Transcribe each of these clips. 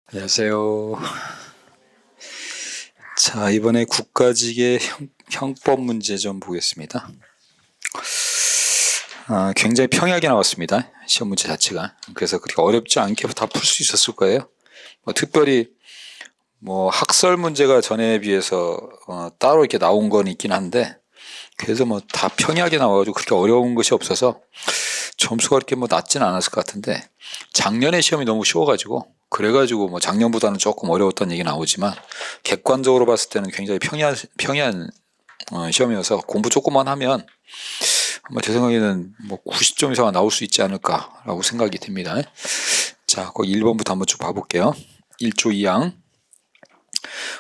안녕하세요. 자, 이번에 국가직의 형법 문제 좀 보겠습니다. 굉장히 평이하게 나왔습니다. 시험 문제 자체가. 그래서 그렇게 어렵지 않게 다 풀 수 있었을 거예요. 특별히 학설 문제가 전에 비해서 따로 이렇게 나온 건 있긴 한데, 그래서 다 평이하게 나와가지고 그렇게 어려운 것이 없어서 점수가 그렇게 낮지는 않았을 것 같은데, 작년에 시험이 너무 쉬워가지고 그래가지고 작년보다는 조금 어려웠던 얘기 나오지만, 객관적으로 봤을 때는 굉장히 평이한 시험이어서 공부 조금만 하면 제 생각에는 90점 이상 나올 수 있지 않을까라고 생각이 듭니다. 자, 그 1번부터 한번 쭉 봐볼게요. 1조 2항.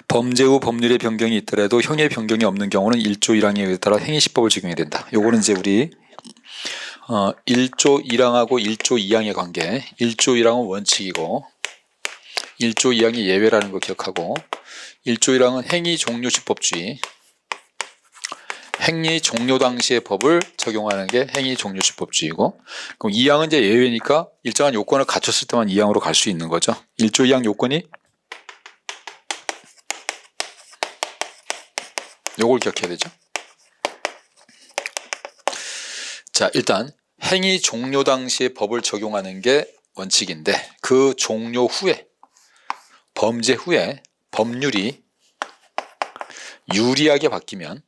범죄 후 법률의 변경이 있더라도 형의 변경이 없는 경우는 1조 1항에 따라 행위시법을 적용해야 된다. 요거는 이제 우리 1조 1항하고 1조 2항의 관계. 1조 1항은 원칙이고 1조 2항이 예외라는 거 기억하고, 1조 1항은 행위 종료시법주의. 행위 종료 당시의 법을 적용하는 게 행위 종료시법주의고, 그럼 2항은 이제 예외니까 일정한 요건을 갖췄을 때만 2항으로 갈 수 있는 거죠. 1조 2항 요건이 요걸 기억해야 되죠. 자, 일단 행위 종료 당시의 법을 적용하는 게 원칙인데, 그 종료 후에, 범죄 후에 법률이 유리하게 바뀌면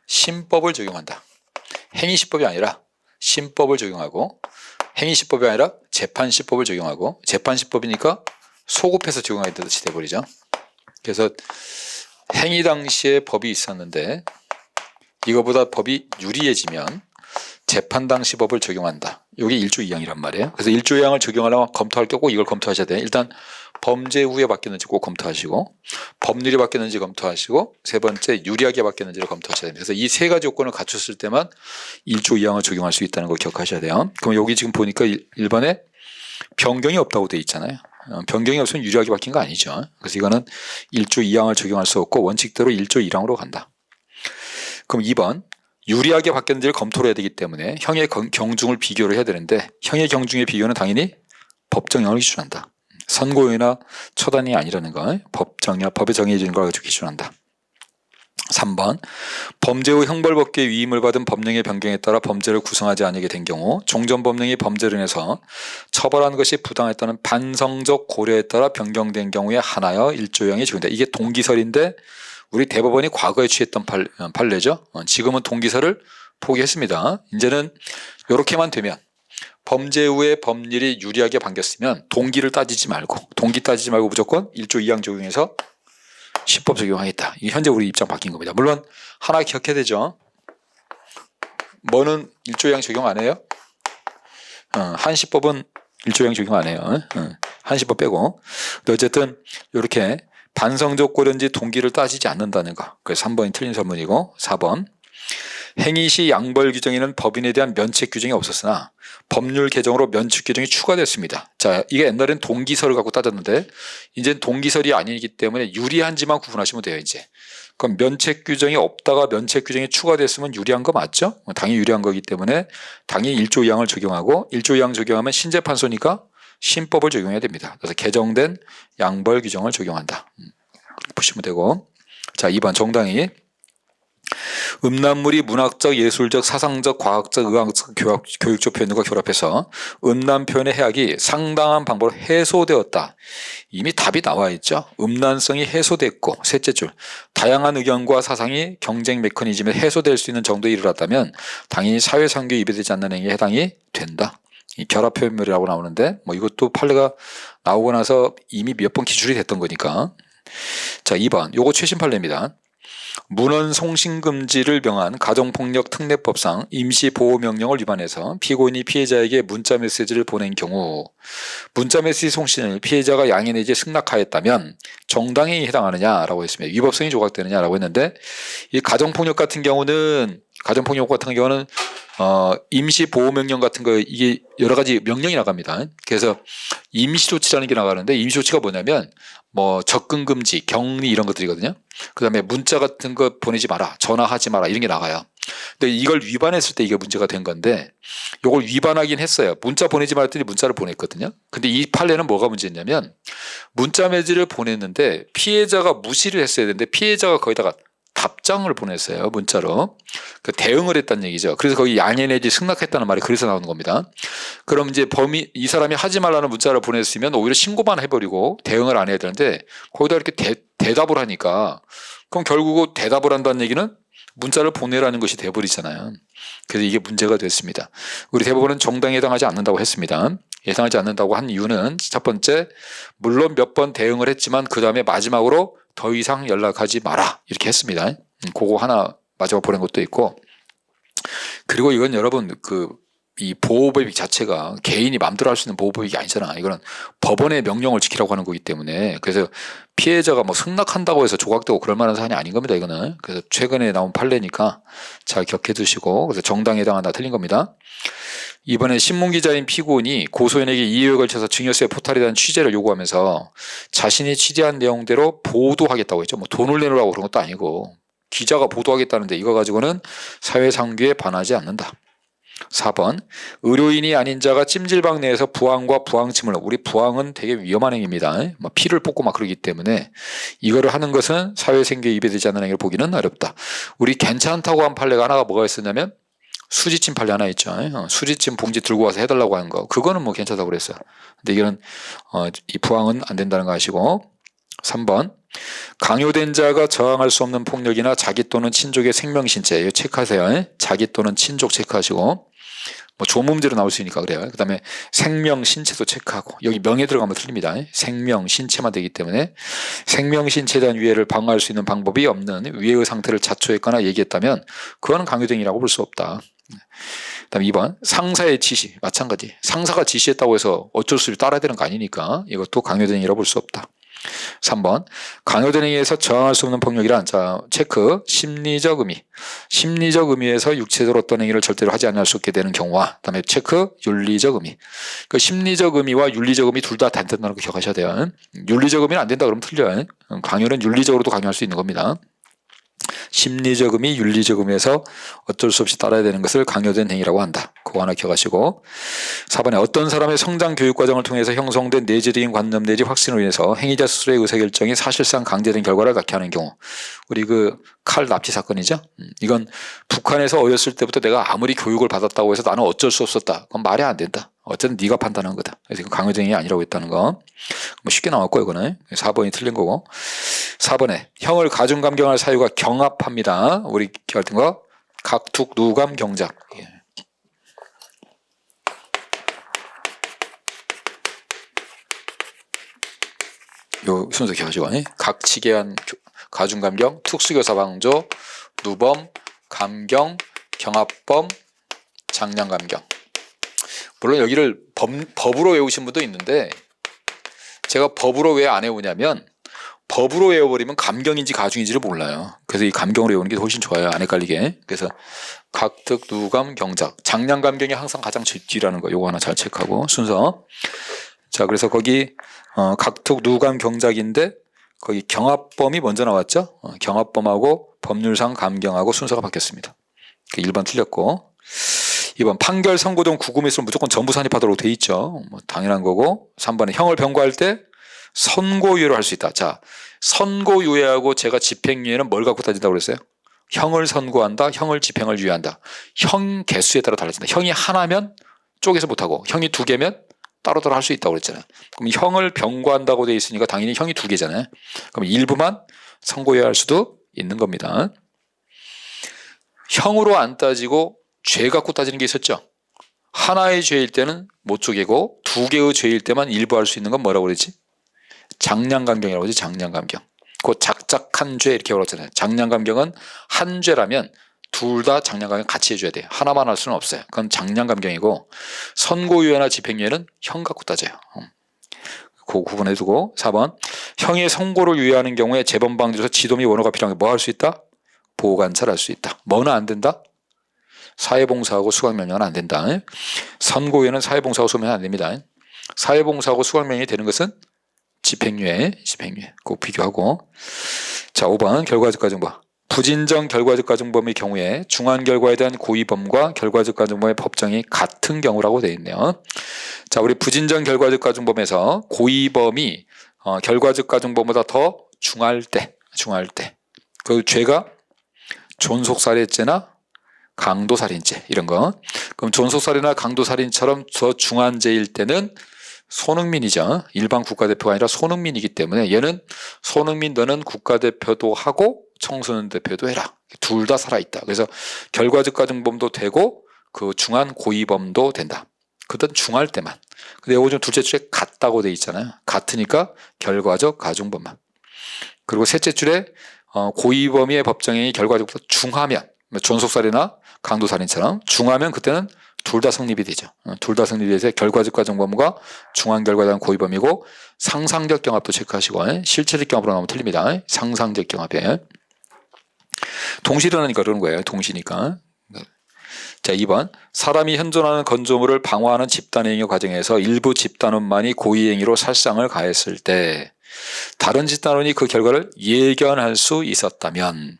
신법을 적용한다. 행위시법이 아니라 신법을 적용하고, 행위시법이 아니라 재판시법을 적용하고, 재판시법이니까 소급해서 적용하게 되듯이 돼버리죠. 그래서 행위 당시에 법이 있었는데 이거보다 법이 유리해지면 재판 당시 법을 적용한다. 이게 1조 2항이란 말이에요. 그래서 1조 2항을 적용하려면 검토할 때 꼭 이걸 검토하셔야 돼요. 일단 범죄 후에 바뀌었는지 꼭 검토하시고, 법률이 바뀌었는지 검토하시고, 세 번째 유리하게 바뀌었는지를 검토하셔야 됩니다. 그래서 이 세 가지 요건을 갖췄을 때만 1조 2항을 적용할 수 있다는 걸 기억하셔야 돼요. 그럼 여기 지금 보니까 1번에 변경이 없다고 돼 있잖아요. 변경이 없으면 유리하게 바뀐 거 아니죠. 그래서 이거는 1조 2항을 적용할 수 없고 원칙대로 1조 1항으로 간다. 그럼 2번, 유리하게 바뀌었는지를 검토를 해야 되기 때문에 형의 경중을 비교를 해야 되는데, 형의 경중의 비교는 당연히 법정형을 기준한다. 선고유예나 처단이 아니라는 거, 법에 정해진 걸 가지고 기준한다. 3번, 범죄 후 형벌법규에 위임을 받은 법령의 변경에 따라 범죄를 구성하지 않게 된 경우 종전법령이 범죄로 인해서 처벌한 것이 부당했다는 반성적 고려에 따라 변경된 경우에 하나여 1조 2항이 적용된다. 이게 동기설인데 우리 대법원이 과거에 취했던 판례죠. 지금은 동기설을 포기했습니다. 이제는 이렇게만 되면, 범죄 후에 법률이 유리하게 바뀌었으면 동기 따지지 말고 무조건 1조 2항 적용해서 시법 적용하겠다. 이게 현재 우리 입장 바뀐 겁니다. 물론 하나 기억해야 되죠. 뭐는 1조 2항 적용 안 해요? 한시법은 1조 2항 적용 안 해요. 한시법 빼고. 어쨌든 이렇게 반성적 고려인지 동기를 따지지 않는다는 거. 그래서 3번이 틀린 설문이고, 4번, 행위 시 양벌 규정에는 법인에 대한 면책 규정이 없었으나 법률 개정으로 면책 규정이 추가됐습니다. 자, 이게 옛날엔 동기설을 갖고 따졌는데 이제는 동기설이 아니기 때문에 유리한지만 구분하시면 돼요. 이제 그럼 면책 규정이 없다가 면책 규정이 추가됐으면 유리한 거 맞죠? 당연히 유리한 거기 때문에 당연히 1조 2항을 적용하고, 1조 2항 적용하면 신재판소니까 신법을 적용해야 됩니다. 그래서 개정된 양벌 규정을 적용한다. 보시면 되고. 자, 2번 정당이 음란물이 문학적, 예술적, 사상적, 과학적, 의학적, 교육적 표현과 결합해서 음란 표현의 해악이 상당한 방법으로 해소되었다. 이미 답이 나와 있죠. 음란성이 해소됐고, 셋째 줄, 다양한 의견과 사상이 경쟁 메커니즘에 해소될 수 있는 정도에 이르렀다면 당연히 사회상규에 위배되지 않는 행위에 해당이 된다. 이 결합 표현물이라고 나오는데 이것도 판례가 나오고 나서 이미 몇 번 기출이 됐던 거니까. 자, 2번, 요거 최신 판례입니다. 문헌 송신금지를 명한 가정폭력 특례법상 임시보호명령을 위반해서 피고인이 피해자에게 문자메시지를 보낸 경우 문자메시지 송신을 피해자가 양해 내지 승낙하였다면 정당행위에 해당하느냐라고 했습니다. 위법성이 조각되느냐라고 했는데, 이 가정폭력 같은 경우는 임시보호명령 같은 거, 이게 여러 가지 명령이 나갑니다. 그래서 임시조치라는 게 나가는데, 임시조치가 뭐냐면 접근금지, 격리 이런 것들이거든요. 그 다음에 문자 같은 거 보내지 마라, 전화하지 마라 이런 게 나가요. 근데 이걸 위반했을 때 이게 문제가 된 건데, 이걸 위반하긴 했어요. 문자 보내지 말랬더니 문자를 보냈거든요. 근데 이 판례는 뭐가 문제였냐면, 문자 메시지를 보냈는데 피해자가 무시를 했어야 되는데 피해자가 거기다가 답장을 보냈어요. 문자로. 그 대응을 했다는 얘기죠. 그래서 거기 양해 내지 승낙했다는 말이 그래서 나오는 겁니다. 그럼 이제 이 사람이 하지 말라는 문자를 보냈으면 오히려 신고만 해버리고 대응을 안 해야 되는데 거기다 이렇게 대답을 하니까 그럼 결국 대답을 한다는 얘기는 문자를 보내라는 것이 돼버리잖아요. 그래서 이게 문제가 됐습니다. 우리 대법원은 정당에 해당하지 않는다고 했습니다. 해당하지 않는다고 한 이유는 첫 번째, 물론 몇 번 대응을 했지만 그 다음에 마지막으로 더 이상 연락하지 마라 이렇게 했습니다. 그거 하나 마지막 보낸 것도 있고, 그리고 이건 여러분 이 보호법익 자체가 개인이 마음대로 할 수 있는 보호법익이 아니잖아. 이거는 법원의 명령을 지키라고 하는 거기 때문에. 그래서 피해자가 뭐 승낙한다고 해서 조각되고 그럴 만한 사안이 아닌 겁니다. 이거는. 그래서 최근에 나온 판례니까 잘 기억해 두시고, 그래서 정당에 해당한다 틀린 겁니다. 이번에 신문기자인 피고인이 고소인에게 이유에 걸쳐서 증여세 포탈에 대한 취재를 요구하면서 자신이 취재한 내용대로 보도하겠다고 했죠. 뭐 돈을 내놓으라고 그런 것도 아니고 기자가 보도하겠다는데 이거 가지고는 사회상규에 반하지 않는다. 4번, 의료인이 아닌 자가 찜질방 내에서 부항과 부항침을, 우리 부항은 되게 위험한 행위입니다. 피를 뽑고 막 그러기 때문에 이거를 하는 것은 사회생계에 위배되지 않는 행위를 보기는 어렵다. 우리 괜찮다고 한 판례가 하나가 뭐가 있었냐면 수지침 판례 하나 있죠. 수지침 봉지 들고 와서 해달라고 하는 거, 그거는 뭐 괜찮다고 그랬어요. 근데 이거는 이 부항은 안 된다는 거 아시고. 3번, 강요된 자가 저항할 수 없는 폭력이나 자기 또는 친족의 생명, 신체, 이거 체크하세요. 자기 또는 친족 체크하시고, 뭐 조문제로 나올 수 있으니까 그래요. 그 다음에 생명, 신체도 체크하고, 여기 명예 들어가면 틀립니다. 생명, 신체만 되기 때문에 생명, 신체에 대한 위해를 방어할 수 있는 방법이 없는 위해의 상태를 자초했거나 얘기했다면 그거는 강요행위라고 볼 수 없다. 그 다음에 2번, 상사의 지시, 마찬가지. 상사가 지시했다고 해서 어쩔 수 없이 따라야 되는 거 아니니까 이것도 강요행위라고 볼 수 없다. 3번, 강요된 행위에서 저항할 수 없는 폭력이란, 자, 체크, 심리적 의미. 심리적 의미에서 육체적으로 어떤 행위를 절대로 하지 않을 수 없게 되는 경우와, 그 다음에 체크, 윤리적 의미. 그 심리적 의미와 윤리적 의미 둘 다 안 된다는 거 기억하셔야 돼요. 윤리적 의미는 안 된다 그러면 틀려요. 강요는 윤리적으로도 강요할 수 있는 겁니다. 심리적 의미, 윤리적 의미에서 어쩔 수 없이 따라야 되는 것을 강요된 행위라고 한다. 그거 하나 기억하시고. 4번에 어떤 사람의 성장 교육 과정을 통해서 형성된 내재적인 관념 내지 확신으로 인해서 행위자 스스로의 의사결정이 사실상 강제된 결과를 낳게 하는 경우. 우리 칼 납치 사건이죠. 이건 북한에서 어렸을 때부터 내가 아무리 교육을 받았다고 해서 나는 어쩔 수 없었다. 그건 말이 안 된다. 어쨌든 네가 판단한 거다. 그래서 이건 강요된 행위 아니라고 했다는 거. 뭐 쉽게 나왔고 이거는 4번이 틀린 거고. 4번에 형을 가중감경할 사유가 경합합니다. 우리 같은 거 각툭 누감 경작. 요 순서 기억하시고, 각치계한 가중감경, 특수교사방조, 누범, 감경, 경합범, 장량감경. 물론 여기를 법으로 외우신 분도 있는데 제가 법으로 왜 안 외우냐면 법으로 외워버리면 감경인지 가중인지를 몰라요. 그래서 이 감경으로 외우는 게 훨씬 좋아요. 안 헷갈리게. 그래서 각특, 누감, 경작. 장량감경이 항상 가장 뒤라는 거. 요거 하나 잘 체크하고 순서. 자, 그래서 거기 각특, 누감, 경작인데 거기 경합범이 먼저 나왔죠. 경합범하고 법률상 감경하고 순서가 바뀌었습니다. 1번 틀렸고. 2번 판결 선고 등 구금이 있으면 무조건 전부 산입하도록 돼 있죠. 뭐 당연한 거고. 3번에 형을 병고할 때 선고유예로 할 수 있다. 자, 선고유예하고 제가 집행유예는 뭘 갖고 따진다고 그랬어요? 형을 선고한다, 형을 집행을 유예한다. 형 개수에 따라 달라진다. 형이 하나면 쪼개서 못하고 형이 2개면 따로따로 할 수 있다고 그랬잖아요. 그럼 형을 병고한다고 돼 있으니까 당연히 형이 2개잖아요. 그럼 일부만 선고유예할 수도 있는 겁니다. 형으로 안 따지고 죄 갖고 따지는 게 있었죠. 하나의 죄일 때는 못 쪼개고 2개의 죄일 때만 일부 할 수 있는 건 뭐라고 그랬지? 장량감경이라고 하지. 장량감경. 그 작작한 죄 이렇게 어렵잖아요. 장량감경은 한 죄라면 둘 다 장량감경 같이 해줘야 돼요. 하나만 할 수는 없어요. 그건 장량감경이고, 선고유예나 집행유예는 형 갖고 따져요. 그 구분해두고. 4번, 형의 선고를 유예하는 경우에 재범방지로서 지도 및 원호가 필요한 게 뭐 할 수 있다? 보호관찰 할 수 있다. 뭐는 안 된다? 사회봉사하고 수강명령은 안 된다. 선고유예는 사회봉사하고 수강명령 안 됩니다. 사회봉사하고 수강명령이 되는 것은 집행유예. 꼭 비교하고. 자, 5번 결과적 가중범. 부진정 결과적 가중범의 경우에 중한 결과에 대한 고의범과 결과적 가중범의 법정이 같은 경우라고 되어 있네요. 자, 우리 부진정 결과적 가중범에서 고의범이 결과적 가중범보다 더 중할 때. 그 죄가 존속살인죄나 강도살인죄 이런 거. 그럼 존속살인이나 강도살인처럼 더 중한 죄일 때는 손흥민이죠. 일반 국가대표가 아니라 손흥민이기 때문에 얘는 손흥민 너는 국가대표도 하고 청소년 대표도 해라. 둘 다 살아있다. 그래서 결과적 가중범도 되고 그 중한 고의범도 된다. 그땐 중할 때만. 근데 요즘 둘째 줄에 같다고 돼 있잖아요. 같으니까 결과적 가중범만. 그리고 셋째 줄에 고의범위의 법정행위 결과적으로 중하면 존속살이나 강도살인처럼 중하면 그때는 둘 다 성립이 되죠. 둘 다 성립이 돼서 결과적 가중범과 중한 결과에 대한 고의범이고 상상적 경합도 체크하시고 실체적 경합으로 나오면 틀립니다. 상상적 경합에 동시 일어나니까 그러는 거예요. 동시니까. 자 2번 사람이 현존하는 건조물을 방어하는 집단행위 과정에서 일부 집단원만이 고의행위로 살상을 가했을 때 다른 집단원이 그 결과를 예견할 수 있었다면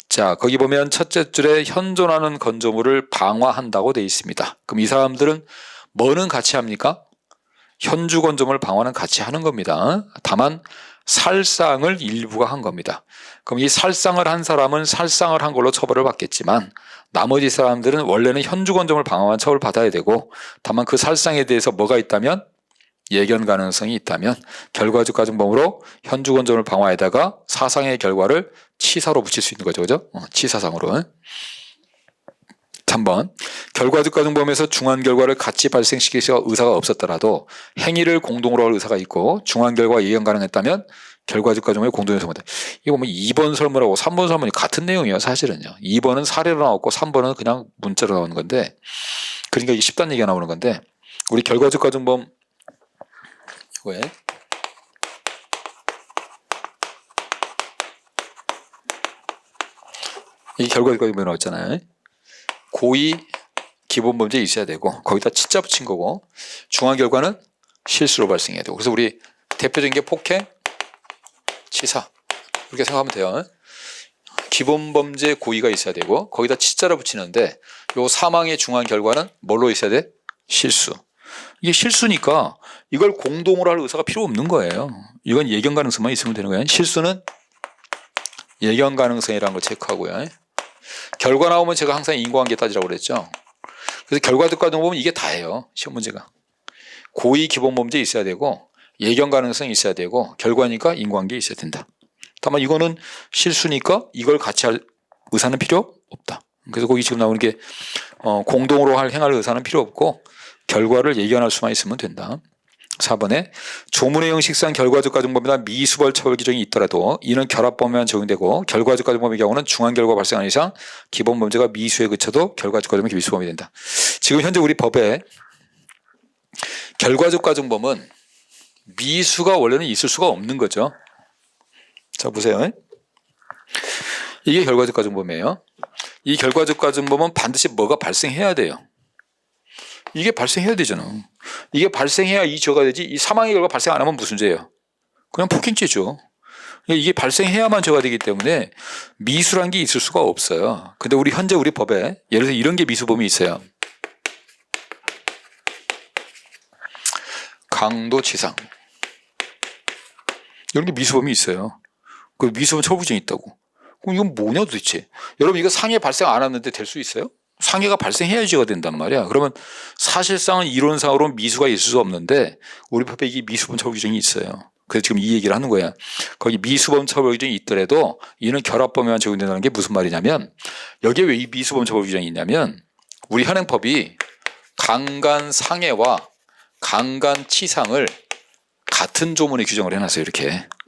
자 거기 보면 첫째 줄에 현존하는 건조물을 방어한다고 되어 있습니다. 그럼 이 사람들은 뭐는 같이 합니까? 현주 건조물 방어는 같이 하는 겁니다. 다만 살상을 일부가 한 겁니다. 그럼 이 살상을 한 사람은 살상을 한 걸로 처벌을 받겠지만 나머지 사람들은 원래는 현주 건조물 방어만 처벌 받아야 되고 다만 그 살상에 대해서 뭐가 있다면 예견 가능성이 있다면 결과적 가중범으로 현주 건조물 방어에다가 사상의 결과를 치사로 붙일 수 있는 거죠. 그죠? 치사상으로. 3번 결과적 가중범에서 중한 결과를 같이 발생시킬 의사가 없었더라도 행위를 공동으로 할 의사가 있고 중한 결과가 예견 가능했다면 결과적 가중범의 공동의 설문. 이거 보면 2번 설문하고 3번 설문이 같은 내용이에요. 사실은요. 2번은 사례로 나왔고 3번은 그냥 문자로 나오는 건데 그러니까 이게 쉽다는 얘기가 나오는 건데 우리 결과적 가중범 왜? 이 결과적 가중범이 나왔잖아요. 고의 기본범죄 있어야 되고 거기다 치자 붙인 거고 중한 결과는 실수로 발생해야 되고 그래서 우리 대표적인 게 폭행, 치사 이렇게 생각하면 돼요. 기본범죄 고의가 있어야 되고 거기다 치자를 붙이는데 요 사망의 중한 결과는 뭘로 있어야 돼? 실수. 이게 실수니까 이걸 공동으로 할 의사가 필요 없는 거예요. 이건 예견 가능성만 있으면 되는 거예요. 실수는 예견 가능성이라는 걸 체크하고요. 결과 나오면 제가 항상 인과관계 따지라고 그랬죠. 그래서 결과적 가중범은 이게 다예요. 시험 문제가. 고의 기본범죄 있어야 되고 예견 가능성이 있어야 되고 결과니까 인과관계 있어야 된다. 다만 이거는 실수니까 이걸 같이 할 의사는 필요 없다. 그래서 거기 지금 나오는 게 공동으로 행할 의사는 필요 없고 결과를 예견할 수만 있으면 된다. 4번에 조문의 형식상 결과적 가중범이나 미수벌 처벌 규정이 있더라도 이는 결합범에만 적용되고 결과적 가중범의 경우는 중한 결과 발생하는 이상 기본범죄가 미수에 그쳐도 결과적 가중범이 미수범이 된다. 지금 현재 우리 법에 결과적 가중범은 미수가 원래는 있을 수가 없는 거죠. 자 보세요. 이게 결과적 가중범이에요. 이 결과적 가중범은 반드시 뭐가 발생해야 돼요. 이게 발생해야 되잖아. 이게 발생해야 이 죄가 되지. 이 사망의 결과 발생 안 하면 무슨 죄예요? 그냥 폭행죄죠. 이게 발생해야만 죄가 되기 때문에 미수란 게 있을 수가 없어요. 근데 우리 현재 우리 법에 예를 들어 이런 게 미수범이 있어요. 강도치상 이런 게 미수범이 있어요. 그 미수범 처벌 규정이 있다고. 그럼 이건 뭐냐 도대체? 여러분 이거 상해 발생 안 했는데 될 수 있어요? 상해가 발생해야지 죄가 된다는 말이야. 그러면 사실상은 이론상으로 미수가 있을 수 없는데 우리 법에 이게 미수범 처벌 규정이 있어요. 그래서 지금 이 얘기를 하는 거야. 거기 미수범 처벌 규정이 있더라도 이는 결합범에만 적용된다는 게 무슨 말이냐면 여기에 왜 이 미수범 처벌 규정이 있냐면 우리 현행법이 강간상해와 강간치상을 같은 조문에 규정을 해놨어요.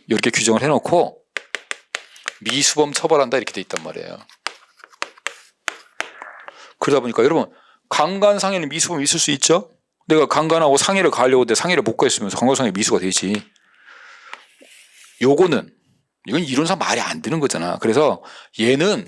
이렇게 규정을 해놓고 미수범 처벌한다 이렇게 돼 있단 말이에요. 그러다 보니까 여러분 강간상해는 미수범이 있을 수 있죠. 내가 강간하고 상해를 가하려고 내 상해를 못 가했으면서 강간상해 미수가 되지. 이건 이론상 말이 안 되는 거잖아. 그래서 얘는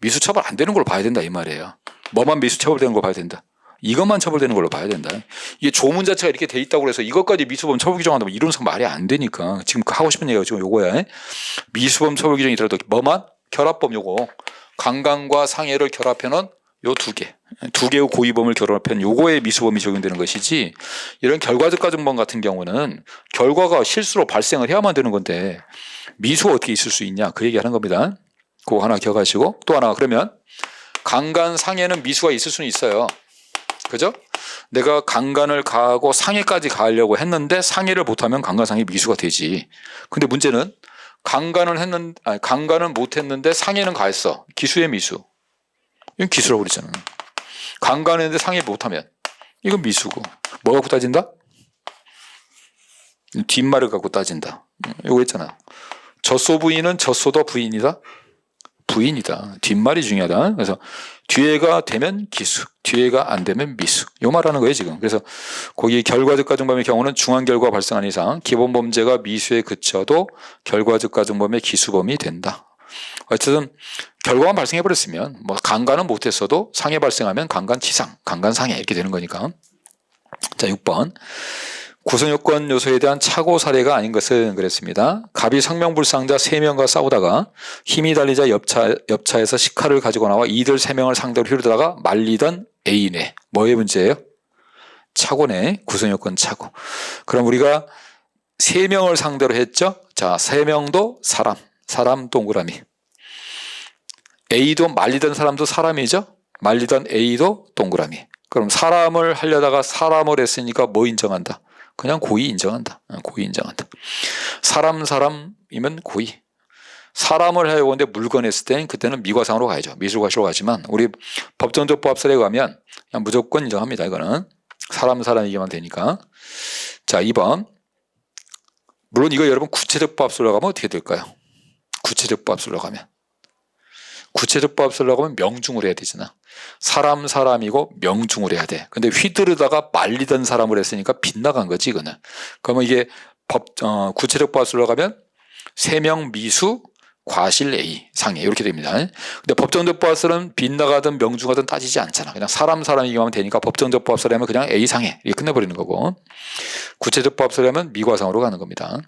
미수 처벌 안 되는 걸로 봐야 된다 이 말이에요. 뭐만 미수 처벌되는 걸 봐야 된다. 이것만 처벌되는 걸로 봐야 된다. 이게 조문 자체가 이렇게 돼 있다고 해서 이것까지 미수범 처벌 규정한다면 이론상 말이 안 되니까 지금 하고 싶은 얘기가 지금 요거야. 미수범 처벌 규정이더라도 뭐만 결합범 요거 강간과 상해를 결합해놓은 요 두 개 두 개의 고의범을 결합한 요거에 미수범이 적용되는 것이지, 이런 결과적 가정범 같은 경우는 결과가 실수로 발생을 해야만 되는 건데 미수가 어떻게 있을 수 있냐, 그 얘기하는 겁니다. 그거 하나 기억하시고, 또 하나, 그러면 강간상해는 미수가 있을 수는 있어요. 그죠? 내가 강간을 가하고 상해까지 가하려고 했는데 상해를 못하면 강간상해 미수가 되지. 근데 문제는 강간은 못했는데 상해는 가했어. 기수의 미수. 이건 기수라고 그러잖아. 강간했는데 상해 못하면 이건 미수고. 뭐 갖고 따진다? 뒷말을 갖고 따진다. 이거 있잖아. 젖소 부인은 젖소도 부인이다? 부인이다. 뒷말이 중요하다. 그래서 뒤에가 되면 기수, 뒤에가 안 되면 미수. 요 말하는 거예요 지금. 그래서 거기 결과적 가정범의 경우는 중한 결과 발생한 이상 기본 범죄가 미수에 그쳐도 결과적 가정범의 기수범이 된다. 어쨌든 결과만 발생해버렸으면 뭐 강간은 못했어도 상해 발생하면 강간치상, 강간상해 이렇게 되는 거니까. 자, 6번. 구성요건 요소에 대한 착오 사례가 아닌 것은 그랬습니다. 갑이 성명불상자 3명과 싸우다가 힘이 달리자 옆차에서 식칼을 가지고 나와 이들 3명을 상대로 휘두르다가 말리던 A네. 뭐의 문제예요? 착오네. 구성요건 착오. 그럼 우리가 3명을 상대로 했죠. 자, 3명도 사람 동그라미. A도 말리던 사람도 사람이죠. 말리던 A도 동그라미. 그럼 사람을 하려다가 사람을 했으니까 뭐 인정한다? 그냥 고의 인정한다. 고의 인정한다. 사람이면 고의. 사람을 하려고 하는데 물건 했을 때는 그때는 미과상으로 가야죠. 미술과시로 가지만 우리 법정적법합설에 가면 그냥 무조건 인정합니다. 이거는 사람이기만 되니까. 자, 2번. 물론 이거 여러분 구체적법합설로 가면 어떻게 될까요? 구체적법합설로 가면. 구체적법합설로 가면 명중을 해야 되잖아. 사람이고 명중을 해야 돼. 근데 휘두르다가 말리던 사람을 했으니까 빗나간 거지, 이거는. 그러면 이게 구체적법합설로 가면 3명 미수, 과실 A, 상해. 이렇게 됩니다. 근데 법정적법합설은 빗나가든 명중하든 따지지 않잖아. 그냥 사람이기만 하면 되니까 법정적법합설에 하면 그냥 A 상해. 이렇게 끝내버리는 거고. 구체적법합설에 하면 미과상으로 가는 겁니다.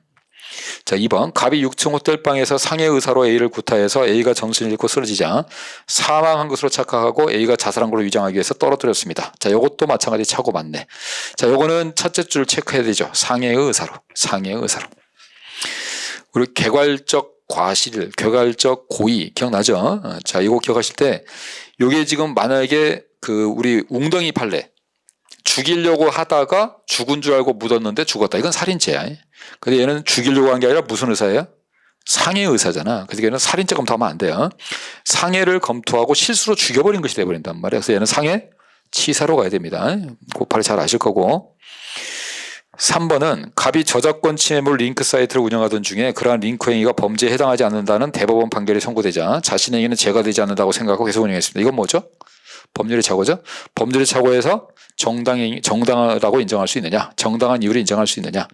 자, 2번. 갑이 6층 호텔방에서 상해 의사로 A를 구타해서 A가 정신을 잃고 쓰러지자 사망한 것으로 착각하고 A가 자살한 걸로 위장하기 위해서 떨어뜨렸습니다. 자, 요것도 마찬가지 착오 맞네. 자, 요거는 첫째 줄 체크해야 되죠. 상해의 의사로. 우리 개괄적 과실, 개괄적 고의 기억나죠? 자, 이거 기억하실 때 요게 지금 만약에 우리 웅덩이 판례 죽이려고 하다가 죽은 줄 알고 묻었는데 죽었다. 이건 살인죄야. 근데 얘는 죽이려고 한 게 아니라 무슨 의사예요? 상해 의사잖아. 그래서 얘는 살인죄 검토하면 안 돼요. 상해를 검토하고 실수로 죽여버린 것이 돼버린단 말이야. 그래서 얘는 상해 치사로 가야 됩니다. 곧바로 잘 아실 거고. 3번은 갑이 저작권 침해물 링크 사이트를 운영하던 중에 그러한 링크 행위가 범죄에 해당하지 않는다는 대법원 판결이 선고되자 자신의 행위는 죄가 되지 않는다고 생각하고 계속 운영했습니다. 이건 뭐죠? 법률의 착오죠. 법률의 착오에서 정당하다고 인정할 수 있느냐, 정당한 이유를 인정할 수 있느냐.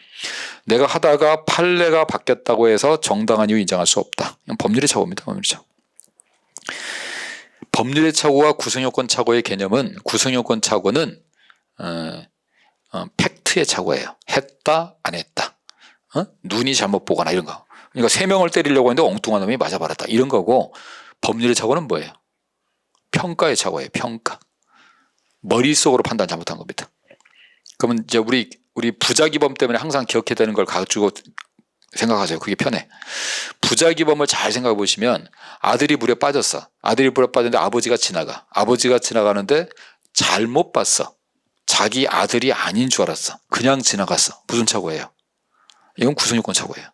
내가 하다가 판례가 바뀌었다고 해서 정당한 이유 인정할 수 없다. 이건 법률의 착오입니다. 법률의 착오. 법률의 착오와 구성요건 착오의 개념은 구성요건 착오는 팩트의 착오예요. 했다 안 했다. 눈이 잘못 보거나 이런 거. 그러니까 3명을 때리려고 했는데 엉뚱한 놈이 맞아버렸다. 이런 거고, 법률의 착오는 뭐예요? 평가의 착오예요. 평가. 머릿속으로 판단 잘못한 겁니다. 그러면 이제 우리 부작위범 때문에 항상 기억해야 되는 걸 가지고 생각하세요. 그게 편해. 부작위범을 잘 생각해 보시면 아들이 물에 빠졌어. 아들이 물에 빠졌는데 아버지가 지나가. 아버지가 지나가는데 잘못 봤어. 자기 아들이 아닌 줄 알았어. 그냥 지나갔어. 무슨 착오예요? 이건 구성요건 착오예요.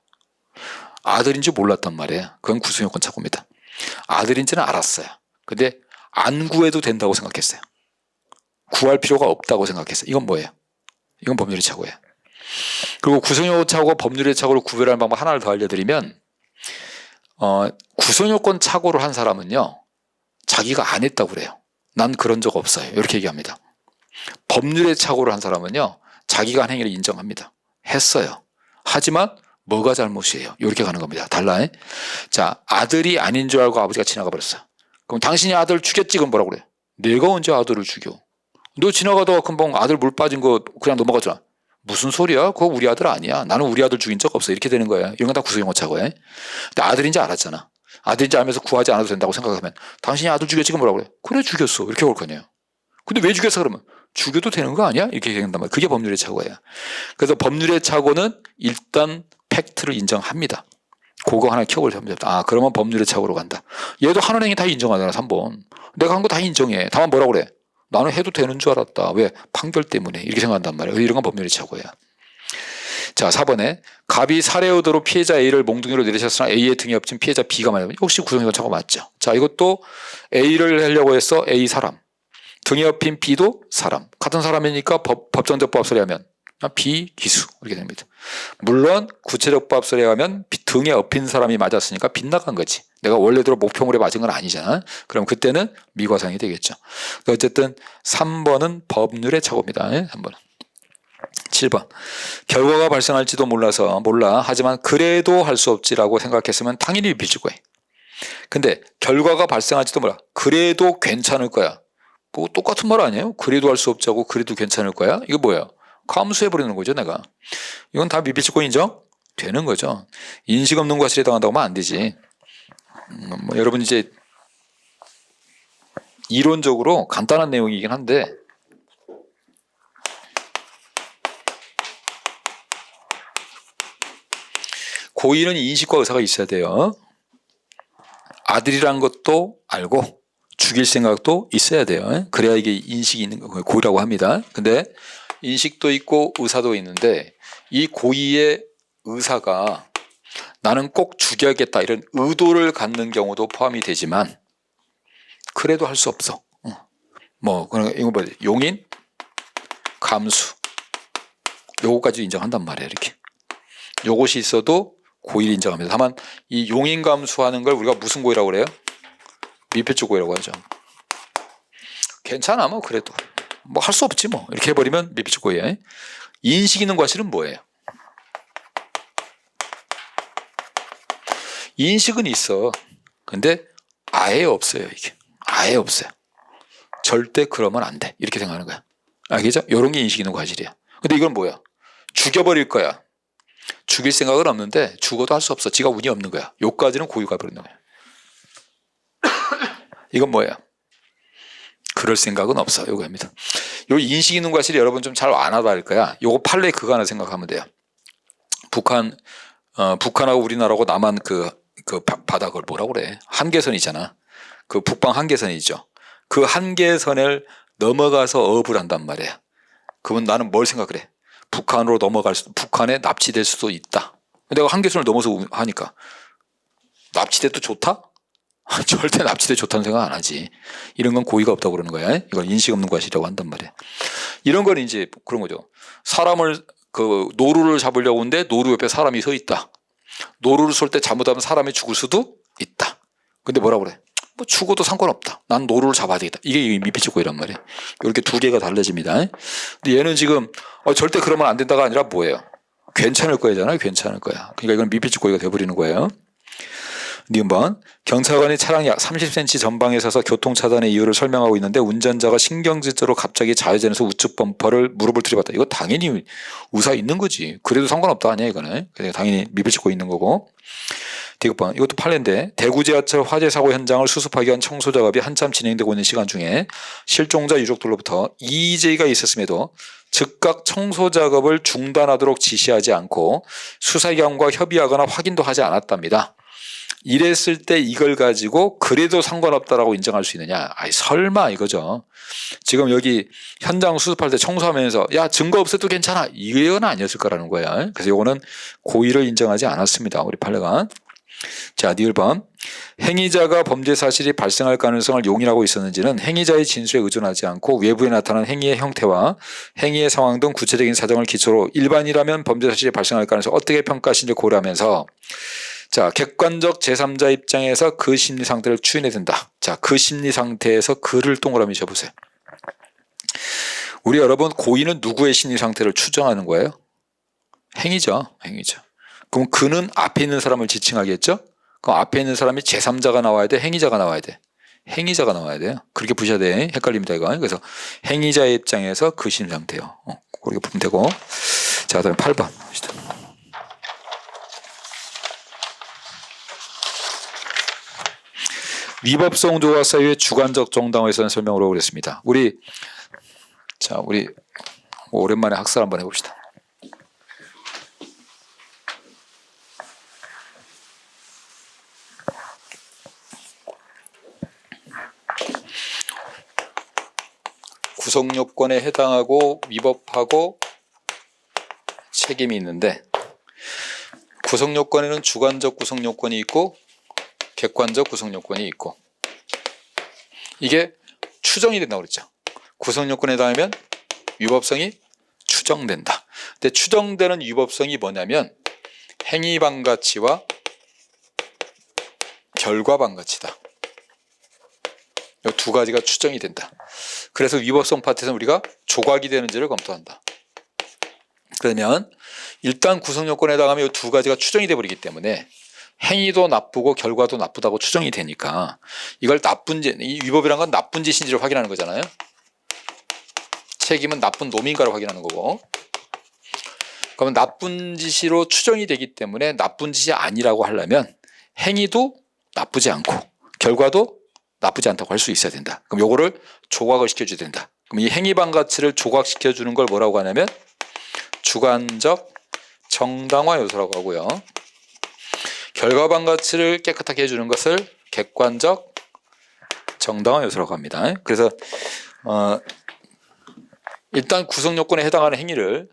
아들인지 몰랐단 말이에요. 그건 구성요건 착오입니다. 아들인지는 알았어요. 근데 안 구해도 된다고 생각했어요. 구할 필요가 없다고 생각했어요. 이건 뭐예요? 이건 법률의 착오예요. 그리고 구성요건 착오와 법률의 착오를 구별하는 방법 하나를 더 알려드리면, 구성요건 착오를 한 사람은요, 자기가 안 했다고 그래요. 난 그런 적 없어요. 이렇게 얘기합니다. 법률의 착오를 한 사람은요, 자기가 한 행위를 인정합니다. 했어요. 하지만 뭐가 잘못이에요? 이렇게 가는 겁니다. 달라요. 자, 아들이 아닌 줄 알고 아버지가 지나가 버렸어요. 그럼 당신이 아들 죽였지? 그럼 뭐라고 그래? 내가 언제 아들을 죽여? 너 지나가다가 금방 아들 물 빠진 거 그냥 넘어가잖아. 무슨 소리야? 그거 우리 아들 아니야. 나는 우리 아들 죽인 적 없어. 이렇게 되는 거야. 이런 건 다 구성요건 착오야. 근데 아들인지 알았잖아. 아들인지 알면서 구하지 않아도 된다고 생각하면 당신이 아들 죽였지? 그럼 뭐라고 그래? 그래, 죽였어. 이렇게 올 거네요. 근데 왜 죽였어 그러면? 죽여도 되는 거 아니야? 이렇게 얘기한단 말이에요. 그게 법률의 착오예요. 그래서 법률의 착오는 일단 팩트를 인정합니다. 그거 하나 켜고 잡니다. 아, 그러면 법률의 착오로 간다. 얘도 하는 행위 다 인정하잖아, 3번. 내가 한 거 다 인정해. 다만 뭐라고 그래? 나는 해도 되는 줄 알았다. 왜? 판결 때문에. 이렇게 생각한단 말이에요. 이런 건 법률의 착오야. 자, 4번에 갑이 살해 의도로 피해자 A를 몽둥이로 내리쳤으나 A의 등에 엎친 피해자 B가 말이야. 역시 구성이건 착오 맞죠. 자, 이것도 A를 하려고 했어. A 사람. 등에 엎인 B도 사람. 같은 사람이니까 법정적 법설에 하면 B 기수 이렇게 됩니다. 물론 구체적 법설에 하면 등에 엎인 사람이 맞았으니까 빗나간 거지. 내가 원래대로 목표물에 맞은 건 아니잖아. 그럼 그때는 미과상이 되겠죠. 어쨌든 3번은 법률의 착오입니다. 3번은. 7번. 결과가 발생할지도 몰라. 하지만 그래도 할 수 없지라고 생각했으면 당연히 미필적고해. 근데 결과가 발생할지도 몰라. 그래도 괜찮을 거야. 뭐 똑같은 말 아니에요? 그래도 할 수 없자고 그래도 괜찮을 거야? 이거 뭐야? 감수해버리는 거죠, 내가. 이건 다 미필적고 인정? 되는 거죠. 인식 없는 과실에 당한다고 하면 안 되지. 뭐 여러분 이제 이론적으로 간단한 내용이긴 한데 고의는 인식과 의사가 있어야 돼요. 아들이란 것도 알고 죽일 생각도 있어야 돼요. 그래야 이게 인식이 있는 거 고의라고 합니다. 근데 인식도 있고 의사도 있는데 이 고의의 의사가 나는 꼭 죽여야겠다 이런 의도를 갖는 경우도 포함이 되지만 그래도 할 수 없어. 뭐 이거 뭐 용인, 감수 요거까지 인정한단 말이에요. 이렇게 요것이 있어도 고의를 인정합니다. 다만 이 용인 감수하는 걸 우리가 무슨 고의라고 그래요? 미필적 고의라고 하죠. 괜찮아 뭐 그래도 뭐 할 수 없지 뭐 이렇게 해버리면 미필적 고의예요. 인식 있는 과실은 뭐예요? 인식은 있어. 근데 아예 없어요. 이게 아예 없어요. 절대 그러면 안 돼. 이렇게 생각하는 거야. 알겠죠? 이런 게 인식 있는 과실이야. 근데 이건 뭐야? 죽여버릴 거야. 죽일 생각은 없는데 죽어도 할 수 없어. 지가 운이 없는 거야. 요까지는 고의가 버린다 거야. 이건 뭐야? 그럴 생각은 없어. 요거입니다. 요 인식 있는 과실이 여러분 좀 잘 안 와닿을 거야. 요거 판례 그거 하나 생각하면 돼요. 북한하고 우리나라하고 남한 그 바다 그걸 뭐라고 그래? 한계선이잖아. 그 북방 한계선이죠. 그 한계선을 넘어가서 어업을 한단 말이야. 그러면 나는 뭘 생각을 해? 북한으로 북한에 납치될 수도 있다. 내가 한계선을 넘어서 하니까 납치돼도 좋다? 절대 납치돼 좋다는 생각 안 하지. 이런 건 고의가 없다고 그러는 거야. 이걸 인식 없는 과실이라고 한단 말이야. 이런 건 이제 그런 거죠. 사람을 노루를 잡으려고 하는데 노루 옆에 사람이 서 있다. 노루를 쏠 때 잘못하면 사람이 죽을 수도 있다. 근데 뭐라고 그래? 뭐 죽어도 상관없다. 난 노루를 잡아야 되겠다. 이게 미필적 고의란 말이에요. 이렇게 두 개가 달라집니다. 근데 얘는 지금 절대 그러면 안 된다가 아니라 뭐예요? 괜찮을 거잖아요. 괜찮을 거야. 그러니까 이건 미필적 고의가 돼버리는 거예요. 니은번 경찰관이 차량 약 30cm 전방에 서서 교통차단의 이유를 설명하고 있는데 운전자가 신경질적으로 갑자기 좌회전해서 우측 범퍼를 무릎을 들이받다. 이거 당연히 의사 있는 거지. 그래도 상관없다 아니야 이거는. 당연히 미필적 고의 있는 거고. 디귿번 이것도 판례인데 대구 지하철 화재 사고 현장을 수습하기 위한 청소 작업이 한참 진행되고 있는 시간 중에 실종자 유족들로부터 이의제기가 있었음에도 즉각 청소 작업을 중단하도록 지시하지 않고 수사기관과 협의하거나 확인도 하지 않았답니다. 이랬을 때 이걸 가지고 그래도 상관없다라고 인정할 수 있느냐? 아이 설마 이거죠. 지금 여기 현장 수습할 때 청소하면서 야 증거 없어도 괜찮아 이건 아니었을 거라는 거야. 그래서 이거는 고의를 인정하지 않았습니다. 우리 판례가. 자, 니을번 행위자가 범죄 사실이 발생할 가능성을 용인하고 있었는지는 행위자의 진술에 의존하지 않고 외부에 나타난 행위의 형태와 행위의 상황 등 구체적인 사정을 기초로 일반이라면 범죄 사실이 발생할 가능성을 어떻게 평가하시는지 고려하면서 자, 객관적 제3자 입장에서 그 심리 상태를 추인해야 된다. 자, 그 심리 상태에서 그를 동그라미 쳐보세요. 우리 여러분 고의는 누구의 심리 상태를 추정하는 거예요? 행위죠. 행위죠. 그럼 그는 앞에 있는 사람을 지칭하겠죠? 그럼 앞에 있는 사람이 제3자가 나와야 돼? 행위자가 나와야 돼? 행위자가 나와야 돼요. 그렇게 보셔야 돼. 헷갈립니다 이거. 그래서 행위자의 입장에서 그 심리 상태요. 그렇게 보면 되고. 자, 그다음에 8번. 위법성 조화 사유의 주관적 정당화에 대한 설명으로 그랬습니다. 우리 자, 우리 오랜만에 학살 한번 해봅시다. 구성요건에 해당하고 위법하고 책임이 있는데, 구성요건에는 주관적 구성요건이 있고 객관적 구성요건이 있고, 이게 추정이 된다고 그랬죠. 구성요건에 해당하면 위법성이 추정된다. 근데 추정되는 위법성이 뭐냐면 행위반가치와 결과반가치다. 이 두 가지가 추정이 된다. 그래서 위법성 파트에서는 우리가 조각이 되는지를 검토한다. 그러면 일단 구성요건에 해당하면 이 두 가지가 추정이 돼버리기 때문에 행위도 나쁘고 결과도 나쁘다고 추정이 되니까 이걸 나쁜 짓, 이 위법이란 건 나쁜 짓인지를 확인하는 거잖아요. 책임은 나쁜 놈인가를 확인하는 거고, 그러면 나쁜 짓으로 추정이 되기 때문에 나쁜 짓이 아니라고 하려면 행위도 나쁘지 않고 결과도 나쁘지 않다고 할 수 있어야 된다. 그럼 요거를 조각을 시켜줘야 된다. 그럼 이 행위반 가치를 조각시켜주는 걸 뭐라고 하냐면 주관적 정당화 요소라고 하고요. 결과반 가치를 깨끗하게 해주는 것을 객관적 정당화 요소라고 합니다. 그래서 일단 구성요건에 해당하는 행위를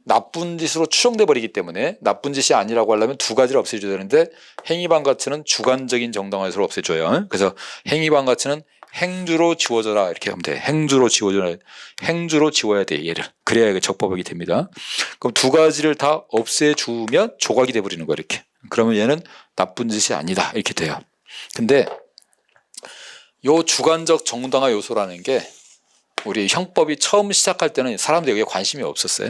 나쁜 짓으로 추정돼 버리기 때문에 나쁜 짓이 아니라고 하려면 두 가지를 없애줘야 되는데, 행위반 가치는 주관적인 정당화 요소를 없애줘요. 그래서 행위반 가치는 행주로 지워져라 이렇게 하면 돼. 행주로 지워져라. 행주로 지워야 돼, 얘를. 그래야 이게 적법하게 됩니다. 그럼 두 가지를 다 없애주면 조각이 돼버리는 거야, 이렇게. 그러면 얘는 나쁜 짓이 아니다 이렇게 돼요. 근데 요 주관적 정당화 요소라는 게 우리 형법이 처음 시작할 때는 사람들이 여기에 관심이 없었어요.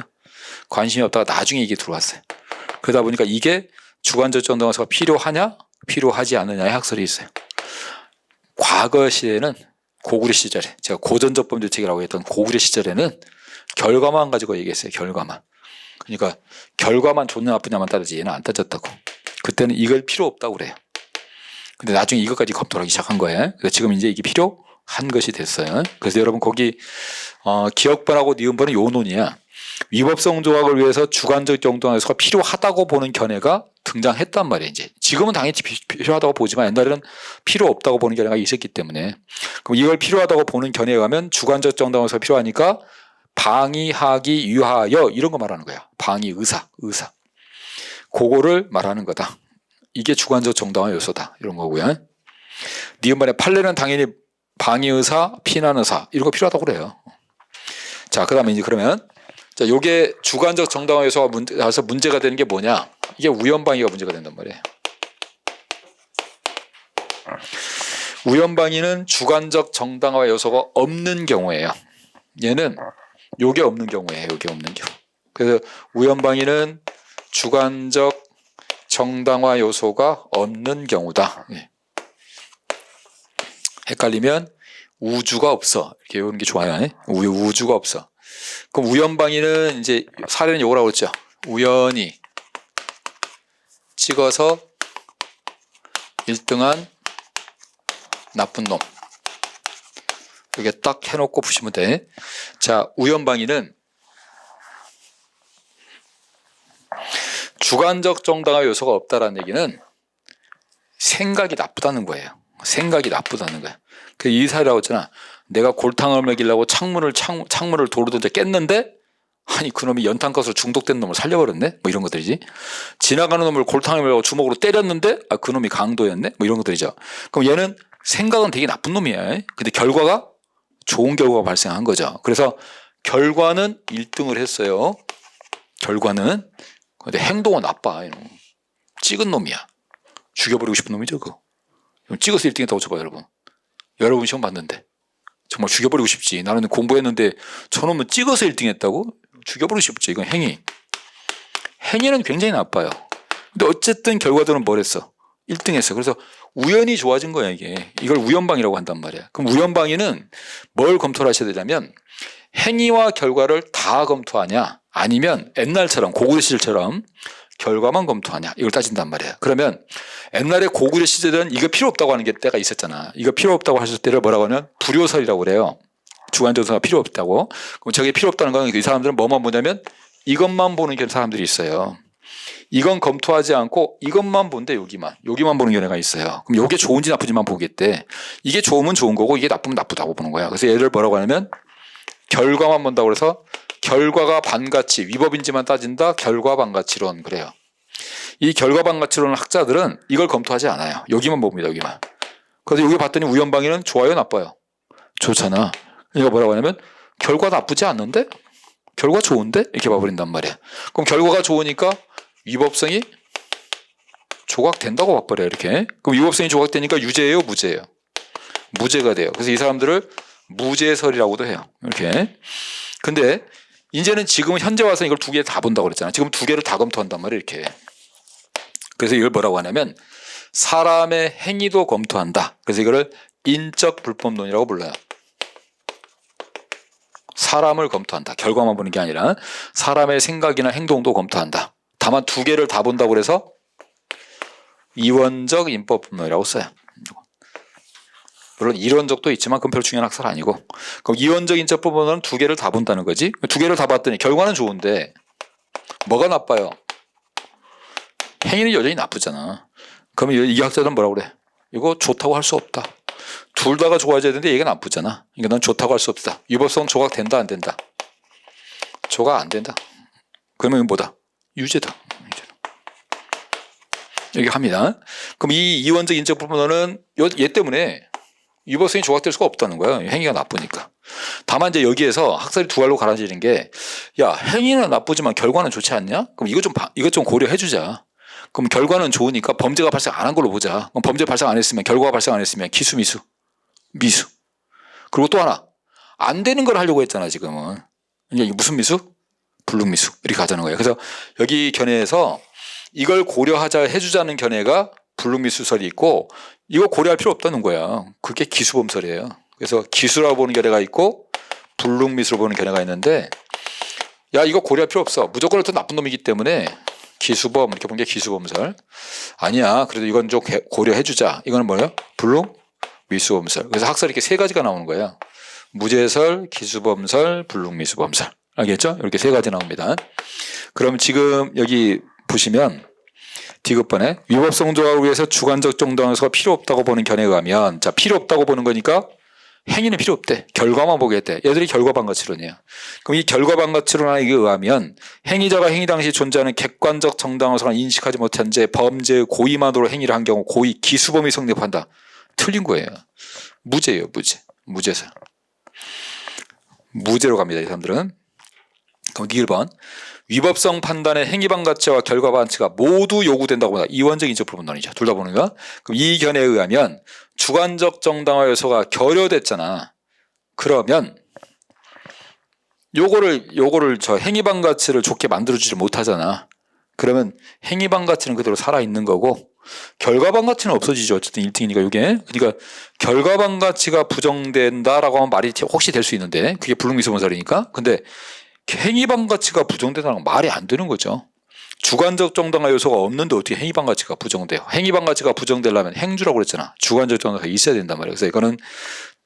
관심이 없다가 나중에 이게 들어왔어요. 그러다 보니까 이게 주관적 정당화가 필요하냐 필요하지 않느냐의 학설이 있어요. 과거 시대에는 고구려 시절에, 제가 고전적 범죄책이라고 했던 고구려 시절에는 결과만 가지고 얘기했어요. 결과만. 그러니까 결과만 좋냐 나쁘냐만 따르지 얘는 안 따졌다고. 그때는 이걸 필요 없다고 그래요. 근데 나중에 이것까지 검토를 하기 시작한 거예요. 그래서 지금 이제 이게 필요한 것이 됐어요. 그래서 여러분 거기 기억번하고 니은번은 요 논이야. 위법성 조각을 위해서 주관적 정당화 요소가 필요하다고 보는 견해가 등장했단 말이에요. 이제 지금은 당연히 필요하다고 보지만 옛날에는 필요 없다고 보는 견해가 있었기 때문에, 그럼 이걸 필요하다고 보는 견해에 가면 주관적 정당화 요소가 필요하니까 방위, 하기, 유하여 이런 거 말하는 거야. 방위, 의사. 그거를 말하는 거다. 이게 주관적 정당화 요소다 이런 거고요. 니은번에 판례는 당연히 방위 의사, 피난 의사 이런 거 필요하다고 그래요. 자, 그다음에 이제 그러면 자, 요게 주관적 정당화 요소가 나와서 문제가 되는 게 뭐냐? 이게 우연방위가 문제가 된단 말이에요. 우연방위는 주관적 정당화 요소가 없는 경우예요. 얘는 요게 없는 경우예요. 요게 없는 경우. 그래서 우연방위는 주관적 정당화 요소가 없는 경우다. 예. 헷갈리면 우주가 없어 이렇게 외우는 게 좋아요. 우주가 없어. 그럼 우연방위는 이제 사례는 요거라고 했죠. 우연히 찍어서 1등한 나쁜 놈. 이렇게 딱 해놓고 푸시면 돼. 자, 우연방위는 주관적 정당화 요소가 없다라는 얘기는 생각이 나쁘다는 거예요. 생각이 나쁘다는 거야. 그 이 사례라고 했잖아. 내가 골탕을 먹이려고 창문을 도로던져 깼는데, 아니 그놈이 연탄가스로 중독된 놈을 살려버렸네? 뭐 이런 것들이지. 지나가는 놈을 골탕을 먹이려고 주먹으로 때렸는데, 아 그놈이 강도였네? 뭐 이런 것들이죠. 그럼 얘는 생각은 되게 나쁜 놈이야. 근데 결과가 좋은 결과가 발생한 거죠. 그래서 결과는 1등을 했어요. 결과는. 근데 행동은 나빠. 찍은 놈이야. 죽여버리고 싶은 놈이죠. 그거. 찍어서 1등 했다고 쳐봐요. 여러분 시험 봤는데 정말 죽여버리고 싶지. 나는 공부했는데 저놈은 찍어서 1등 했다고? 죽여버리고 싶지. 이건 행위는 굉장히 나빠요. 근데 어쨌든 결과들은 뭘 했어? 1등 했어. 그래서 우연히 좋아진 거야 이게. 이걸 우연방위라고 한단 말이야. 그럼 우연방위는 뭘 검토를 하셔야 되냐면 행위와 결과를 다 검토하냐, 아니면 옛날처럼 고구려 시절처럼 결과만 검토하냐, 이걸 따진단 말이야. 그러면 옛날에 고구려 시절은 이거 필요 없다고 하는 게 때가 있었잖아. 이거 필요 없다고 하실 때를 뭐라고 하면 불효설이라고 그래요. 주관적 요소가 필요 없다고. 그럼 저게 필요 없다는 건 이 사람들은 뭐만 보냐면 이것만 보는 사람들이 있어요. 이건 검토하지 않고 이것만 본대. 여기만 보는 경우가 있어요. 그럼 이게 좋은지 나쁜지만 보겠대. 이게 좋으면 좋은 거고 이게 나쁘면 나쁘다고 보는 거야. 그래서 얘를 뭐라고 하냐면 결과만 본다고 그래서 결과가 반가치, 위법인지만 따진다. 결과 반가치론. 그래요. 이 결과 반가치론 학자들은 이걸 검토하지 않아요. 여기만 봅니다. 여기만. 그래서 여기 봤더니 우연방위는 좋아요, 나빠요? 좋잖아. 그러니까 뭐라고 하냐면 결과 나쁘지 않는데? 결과 좋은데? 이렇게 봐버린단 말이야. 그럼 결과가 좋으니까 위법성이 조각된다고 봐버려요. 이렇게. 그럼 위법성이 조각되니까 유죄예요, 무죄예요? 무죄가 돼요. 그래서 이 사람들을 무죄설이라고도 해요. 이렇게. 근데 이제는 지금은 현재 와서 이걸 두 개 다 본다고 그랬잖아. 지금 두 개를 다 검토한단 말이에요. 이렇게. 그래서 이걸 뭐라고 하냐면 사람의 행위도 검토한다. 그래서 이거를 인적 불법론이라고 불러요. 사람을 검토한다. 결과만 보는 게 아니라 사람의 생각이나 행동도 검토한다. 다만 두 개를 다 본다고 그래서 이원적 인법론이라고 써요. 물론 이론적도 있지만 그건 별로 중요한 학설 아니고. 그럼 이원적 인법론은 두 개를 다 본다는 거지. 두 개를 다 봤더니 결과는 좋은데 뭐가 나빠요? 행위는 여전히 나쁘잖아. 그러면 이 학자들은 뭐라고 그래? 이거 좋다고 할 수 없다. 둘 다가 좋아져야 되는데 얘가 나쁘잖아. 그러니까 넌 좋다고 할 수 없다. 위법성 조각된다 안 된다? 조각 안 된다. 그러면 이건 뭐다? 유죄다. 이렇게 합니다. 그럼 이 이원적 인적 부분은 얘 때문에 위법성이 조각될 수가 없다는 거야. 행위가 나쁘니까. 다만 이제 여기에서 학설이 두 갈로 갈라지는 게, 야, 행위는 나쁘지만 결과는 좋지 않냐? 그럼 이거 좀 고려해 주자. 그럼 결과는 좋으니까 범죄가 발생 안 한 걸로 보자. 그럼 범죄 발생 안 했으면, 결과가 발생 안 했으면 기수, 미수. 그리고 또 하나, 안 되는 걸 하려고 했잖아, 지금은. 이게 무슨 미수? 불능미수. 이렇게 가자는 거예요. 그래서 여기 견해에서 이걸 고려하자 해주자는 견해가 불능미수설이 있고, 이거 고려할 필요 없다는 거야. 그게 기수범설이에요. 그래서 기수라고 보는 견해가 있고 불능미수로 보는 견해가 있는데, 야, 이거 고려할 필요 없어. 무조건 어떤 나쁜 놈이기 때문에 기수범, 이렇게 본 게 기수범설. 아니야, 그래도 이건 좀 고려해주자. 이거는 뭐예요? 불능미수범설. 그래서 학설이 이렇게 세 가지가 나오는 거예요. 무죄설, 기수범설, 불능미수범설. 알겠죠? 이렇게 세 가지 나옵니다. 그럼 지금 여기 보시면 디귿번에 위법성 조각을 위해서 주관적 정당성가 필요 없다고 보는 견해에 의하면, 자, 필요 없다고 보는 거니까 행위는 필요 없대. 결과만 보겠대. 얘들이 결과반가치론이에요. 그럼 이 결과반가치론에 의하면 행위자가 행위 당시 존재하는 객관적 정당성을 인식하지 못한 채 범죄의 고의만으로 행위를 한 경우 고의 기수범이 성립한다. 틀린 거예요. 무죄예요. 무죄서. 무죄로 갑니다. 이 사람들은. 그럼 1번. 위법성 판단의 행위반가치와 결과반가치가 모두 요구된다고 본다. 이원적 인적 불분론이죠. 둘 다 보는 거. 그럼 이 견해에 의하면 주관적 정당화 요소가 결여됐잖아. 그러면 요거를 저 행위반가치를 좋게 만들어주지 못하잖아. 그러면 행위반가치는 그대로 살아있는 거고 결과반가치는 없어지죠. 어쨌든 1등이니까 이게. 그러니까 결과반가치가 부정된다라고 하면 말이 혹시 될 수 있는데 그게 불능미수범설이니까. 근데 행위반가치가 부정된다는 건 말이 안 되는 거죠. 주관적 정당화 요소가 없는데 어떻게 행위반가치가 부정돼요? 행위반가치가 부정되려면 행주라고 그랬잖아. 주관적 정당화가 있어야 된단 말이에요. 그래서 이거는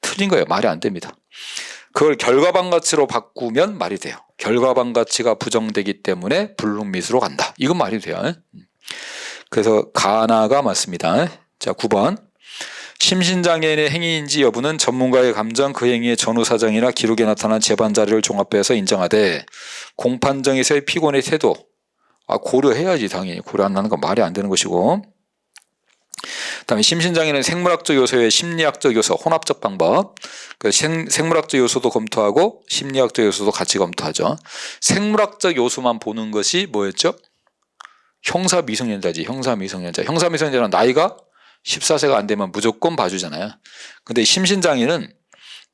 틀린 거예요. 말이 안 됩니다. 그걸 결과반가치로 바꾸면 말이 돼요. 결과반가치가 부정되기 때문에 불능미수로 간다. 이건 말이 돼요. 그래서 가나가 맞습니다. 자, 9번. 심신장애인의 행위인지 여부는 전문가의 감정, 그 행위의 전후사정이나 기록에 나타난 재반 자료를 종합해서 인정하되 공판정에서의 피고인의 태도, 고려해야지. 당연히 고려 안 하는 건 말이 안 되는 것이고, 그다음에 심신장애는 생물학적 요소의 심리학적 요소, 혼합적 방법. 생물학적 요소도 검토하고 심리학적 요소도 같이 검토하죠. 생물학적 요소만 보는 것이 뭐였죠? 형사미성년자지. 형사미성년자는 나이가 14세가 안 되면 무조건 봐주잖아요. 근데 심신장애는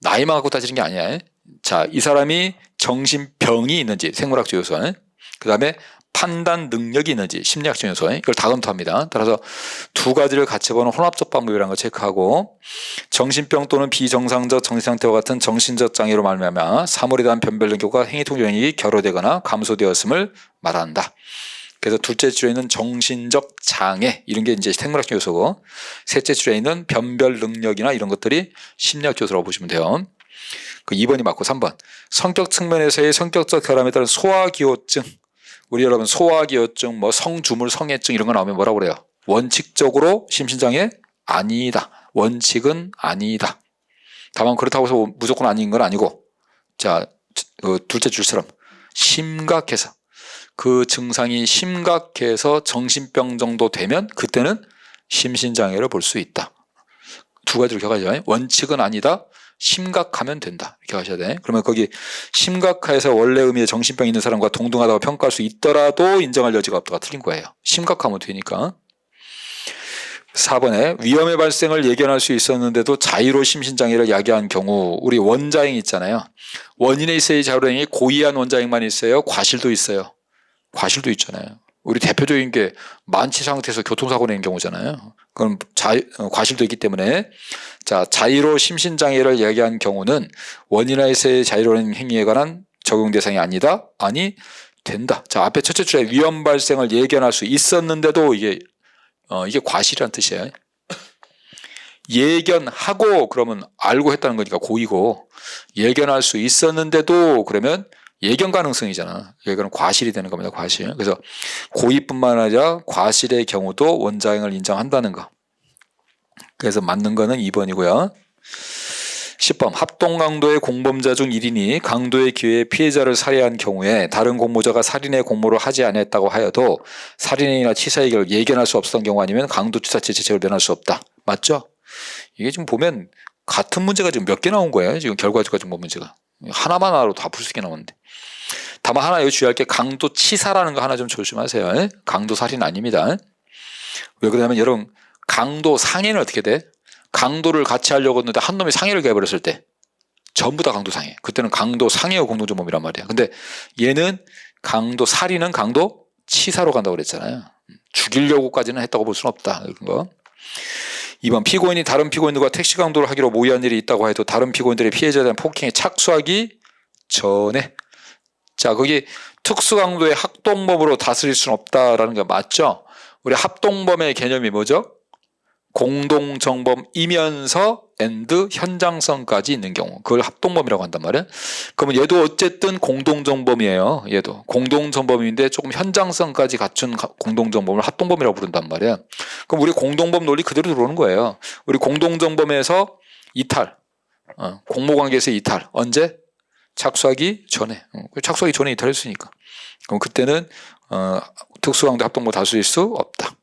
나이만 갖고 따지는 게 아니야. 자, 이 사람이 정신병이 있는지, 생물학적 요소는. 그 다음에 판단 능력이 있는지, 심리학적 요소. 이걸 다 검토합니다. 따라서 두 가지를 같이 보는 혼합적 방법이라는 걸 체크하고, 정신병 또는 비정상적 정신상태와 같은 정신적 장애로 말미암아 사물에 대한 변별 능력과 행위통조력이 결여되거나 감소되었음을 말한다. 그래서 둘째 줄에 있는 정신적 장애, 이런 게 이제 생물학적 요소고, 셋째 줄에 있는 변별 능력이나 이런 것들이 심리학적 요소라고 보시면 돼요. 그 2번이 맞고 3번. 성격 측면에서의 성격적 결함에 따른 소화기호증. 우리 여러분 소화기호증, 뭐 성주물, 성애증 이런 거 나오면 뭐라고 그래요? 원칙적으로 심신장애 아니다. 원칙은 아니다. 다만 그렇다고 해서 무조건 아닌 건 아니고, 자, 둘째 줄처럼 심각해서 그 증상이 심각해서 정신병 정도 되면 그때는 심신장애를 볼 수 있다. 두 가지로 기억하죠. 원칙은 아니다. 심각하면 된다. 이렇게 하셔야 돼. 그러면 거기 심각해서 원래 의미의 정신병 있는 사람과 동등하다고 평가할 수 있더라도 인정할 여지가 없다가 틀린 거예요. 심각하면 되니까. 4번에 위험의 발생을 예견할 수 있었는데도 자의로 심신장애를 야기한 경우, 우리 원자행 있잖아요. 원인에 있어야 자율행위 고의한 원자행만 있어요? 과실도 있어요. 과실도 있잖아요. 우리 대표적인 게 만취 상태에서 교통사고 낸 경우잖아요. 그럼 과실도 있기 때문에, 자, 자의로 심신장애를 야기한 경우는 원인에 있어야 자의로운 행위에 관한 적용 대상이 아니다? 아니, 된다. 자, 앞에 첫째 줄에 위험 발생을 예견할 수 있었는데도 이게 과실이란 뜻이에요. 예견하고 그러면 알고 했다는 거니까 고의고, 예견할 수 있었는데도 그러면 예견 가능성이잖아. 예견은 과실이 되는 겁니다. 과실. 그래서 고의뿐만 아니라 과실의 경우도 원자행을 인정한다는 거. 그래서 맞는 거는 2번이고요. 10번 합동 강도의 공범자 중 1인이 강도의 기회에 피해자를 살해한 경우에 다른 공모자가 살인의 공모를 하지 않았다고 하여도 살인이나 치사의 결을 예견할 수 없었던 경우 아니면 강도치사죄 죄책을 면할 수 없다. 맞죠? 이게 지금 보면 같은 문제가 지금 몇 개 나온 거예요. 지금 결과적으로 뭐 문제가. 하나만 하나로 다 풀 수 있게 나오는데. 다만 하나 여기 주의할 게 강도치사라는 거 하나 좀 조심하세요. 강도살인 아닙니다. 왜 그러냐면 여러분 강도상해는 어떻게 돼? 강도를 같이 하려고 했는데 한 놈이 상해를 개버렸을 때 전부 다 강도상해. 그때는 강도상해의 공동전범이란 말이야. 근데 얘는 강도살인은 강도치사로 간다고 그랬잖아요. 죽이려고까지는 했다고 볼 수는 없다. 이런 거. 2번 피고인이 다른 피고인들과 택시 강도를 하기로 모의한 일이 있다고 해도 다른 피고인들의 피해자에 대한 폭행에 착수하기 전에, 자, 거기 특수강도의 합동범으로 다스릴 수는 없다라는 게 맞죠? 우리 합동범의 개념이 뭐죠? 공동정범이면서 and 현장성까지 있는 경우, 그걸 합동범이라고 한단 말이에요. 그러면 얘도 어쨌든 공동정범이에요. 얘도 공동정범인데 조금 현장성까지 갖춘 공동정범을 합동범이라고 부른단 말이에요. 그럼 우리 공동범 논리 그대로 들어오는 거예요. 우리 공동정범에서 이탈, 공모관계에서 이탈 언제? 착수하기 전에. 착수하기 전에 이탈했으니까. 그럼 그때는 특수강도 합동범 다스릴 수 없다.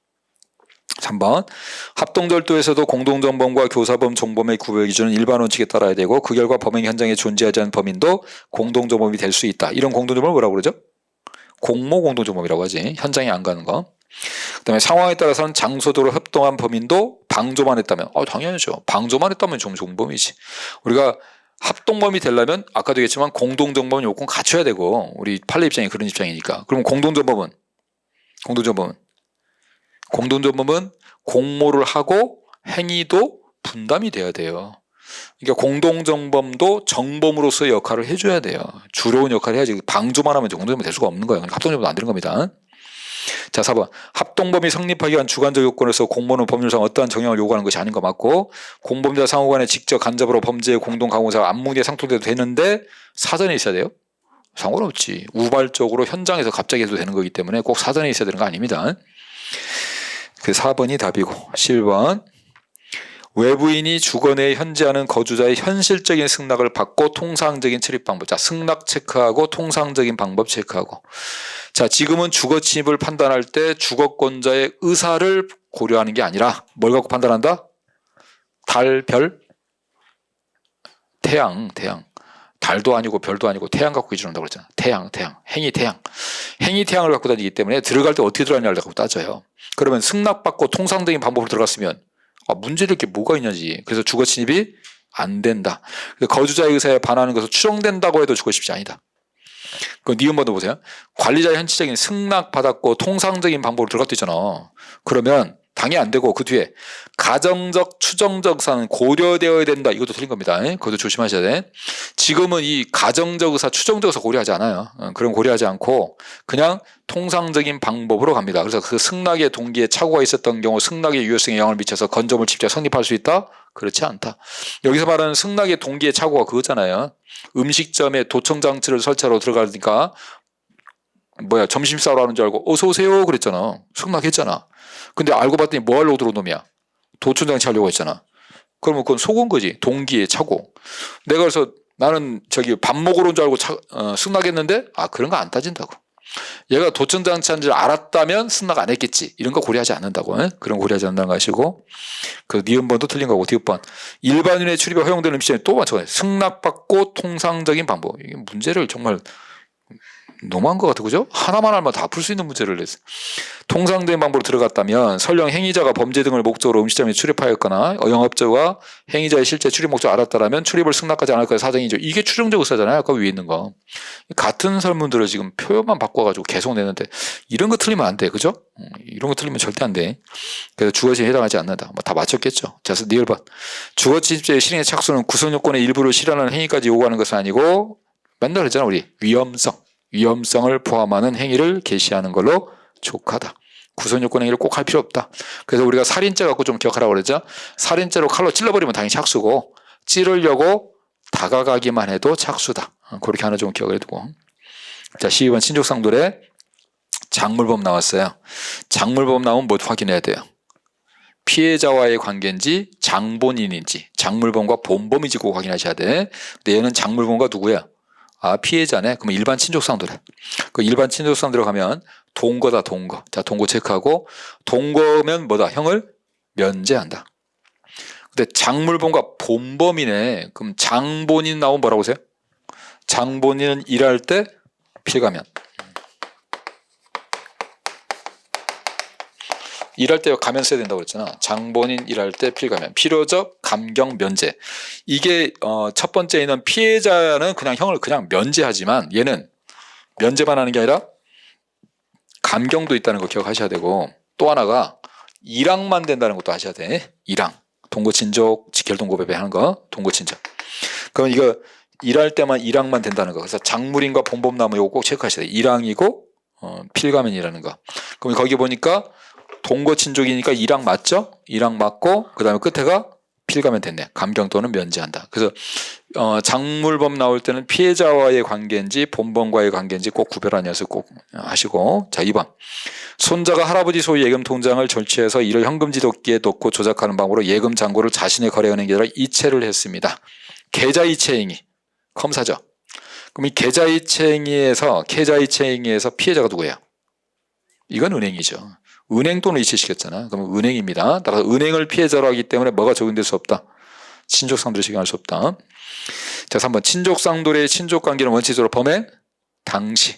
3번 합동절도에서도 공동정범과 교사범, 종범의 구별 기준은 일반 원칙에 따라야 되고 그 결과 범행 현장에 존재하지 않은 범인도 공동정범이 될 수 있다. 이런 공동정범을 뭐라고 그러죠? 공모 공동정범이라고 하지. 현장에 안 가는 거. 그 다음에 상황에 따라서는 장소도로 협동한 범인도 방조만 했다면, 당연하죠. 방조만 했다면 좀 종범이지. 우리가 합동범이 되려면 아까도 얘기했지만 공동정범 요건 갖춰야 되고, 우리 판례 입장이 그런 입장이니까. 그럼 공동정범은 공모를 하고 행위도 분담이 돼야 돼요. 그러니까 공동정범도 정범으로서의 역할을 해줘야 돼요. 주로운 역할을 해야지. 방조만 하면 공동정범이 될 수가 없는 거예요. 그러니까 합동정범도 안 되는 겁니다. 자, 4번 합동범이 성립하기 위한 주관적 요건에서 공모는 법률상 어떠한 정형을 요구하는 것이 아닌 거 맞고, 공범자 상호간에 직접 간접으로 범죄의 공동 강호사가 안뭉에 상통돼도 되는데 사전에 있어야 돼요? 상관없지. 우발적으로 현장에서 갑자기 해도 되는 거기 때문에 꼭 사전에 있어야 되는 거 아닙니다. 그 4번이 답이고, 11번 외부인이 주거 내에 현지하는 거주자의 현실적인 승낙을 받고 통상적인 출입 방법. 자, 승낙 체크하고 통상적인 방법 체크하고. 자, 지금은 주거 침입을 판단할 때 주거권자의 의사를 고려하는 게 아니라 뭘 갖고 판단한다? 달, 별, 태양. 달도 아니고 별도 아니고 태양 갖고 기준한다고 그랬잖아. 태양. 행위 태양을 갖고 다니기 때문에 들어갈 때 어떻게 들어가냐를 갖고 따져요. 그러면 승낙받고 통상적인 방법으로 들어갔으면 문제될 게 뭐가 있냐지. 그래서 주거 침입이 안 된다. 거주자의 의사에 반하는 것을 추정된다고 해도 주거 침입이 아니다. 그 니은번도 보세요. 관리자의 현실적인 승낙받았고 통상적인 방법으로 들어갔다 있잖아. 그러면 당연히 안 되고 그 뒤에 가정적, 추정적 의사는 고려되어야 된다. 이것도 틀린 겁니다. 그것도 조심하셔야 돼. 지금은 이 가정적 의사, 추정적 의사 고려하지 않아요. 그럼 고려하지 않고 그냥 통상적인 방법으로 갑니다. 그래서 그 승낙의 동기에 착오가 있었던 경우 승낙의 유효성에 영향을 미쳐서 건조물 집자 성립할 수 있다? 그렇지 않다. 여기서 말하는 승낙의 동기의 착오가 그거잖아요. 음식점에 도청장치를 설치하러 들어가니까 점심 싸우러 하는 줄 알고 어서 오세요 그랬잖아. 승낙했잖아. 근데 알고 봤더니 뭐 하려고 들어온 놈이야? 도청장치 하려고 했잖아. 그러면 그건 속은 거지. 동기의 착오. 내가 그래서 나는 밥 먹으러 온 줄 알고 승낙했는데 그런 거 안 따진다고. 얘가 도청장치 한 줄 알았다면 승낙 안 했겠지. 이런 거 고려하지 않는다고. 그런 거 고려하지 않는다는 것이고, 그 니은번도 틀린 거고, 디귿번. 일반인의 출입에 허용되는 음식점에 또 마찬가지. 승낙받고 통상적인 방법. 이게 문제를 정말 너무한 것 같아, 그죠? 하나만 알면 다 풀 수 있는 문제를 냈어. 통상적인 방법으로 들어갔다면 설령 행위자가 범죄 등을 목적으로 음식점에 출입하였거나 영업자가 행위자의 실제 출입 목적을 알았다면 출입을 승낙하지 않을 거야 사정이죠. 이게 추정적 의사잖아요. 아까 위에 있는 거. 같은 설문들을 지금 표현만 바꿔가지고 계속 내는데 이런 거 틀리면 안 돼, 그죠? 이런 거 틀리면 절대 안 돼. 그래서 주거침입에 해당하지 않는다. 다 맞췄겠죠. 자, 니을번. 주거침입죄의 실행의 착수는 구성요건의 일부를 실현하는 행위까지 요구하는 것은 아니고 맨날 그랬잖아 우리 위험성을 포함하는 행위를 개시하는 걸로 족하다. 구성요건 행위를 꼭 할 필요 없다. 그래서 우리가 살인죄 갖고 좀 기억하라고 그러죠. 살인죄로 칼로 찔러버리면 당연히 착수고 찌르려고 다가가기만 해도 착수다. 그렇게 하나 좀 기억을 해두고. 자, 12번 친족상돌에 작물범 나왔어요. 작물범 나오면 뭐 확인해야 돼요? 피해자와의 관계인지 장본인인지 작물범과 본범인지 꼭 확인하셔야 돼. 근데 얘는 작물범과 누구야? 피해자네. 그러면 일반 친족상도래. 그 일반 친족상도로 가면 동거다, 동거. 자, 동거 체크하고 동거면 뭐다? 형을 면제한다. 근데 작물범과 본범이네. 그럼 장본인 나오면 뭐라고 하세요? 장본인은 일할 때 필가면. 일할 때 가면 써야 된다고 그랬잖아. 장본인 일할 때 필가면. 필요적 감경 면제. 이게 첫 번째는 피해자는 그냥 형을 그냥 면제하지만 얘는 면제만 하는 게 아니라 감경도 있다는 거 기억하셔야 되고 또 하나가 일항만 된다는 것도 아셔야 돼. 일항. 동거친족, 직결동거배배 하는 거. 동거친족. 그럼 이거 일할 때만 일항만 된다는 거. 그래서 작물인과 본범나무 이거 꼭 체크하셔야 돼. 일항이고 필가면이라는 거. 그럼 거기 보니까 동거친족이니까 일항 맞죠? 일항 맞고 그 다음에 끝에가 필가면 됐네. 감경 또는 면제한다. 그래서 작물범 나올 때는 피해자와의 관계인지 본범과의 관계인지 꼭 구별하셔서 꼭 하시고. 자, 2번. 손자가 할아버지 소유 예금 통장을 절취해서 이를 현금지도기에 넣고 조작하는 방법으로 예금 잔고를 자신의 거래은행에 이체를 했습니다. 계좌이체행위 검사죠. 그럼 이 계좌이체행위에서 피해자가 누구예요? 이건 은행이죠. 은행 돈을 이체시켰잖아. 그러면 은행입니다. 따라서 은행을 피해자로 하기 때문에 뭐가 적용될 수 없다? 친족상돌에 적용할 수 없다. 자, 3번. 친족상돌의 친족관계는 원칙적으로 범행 당시.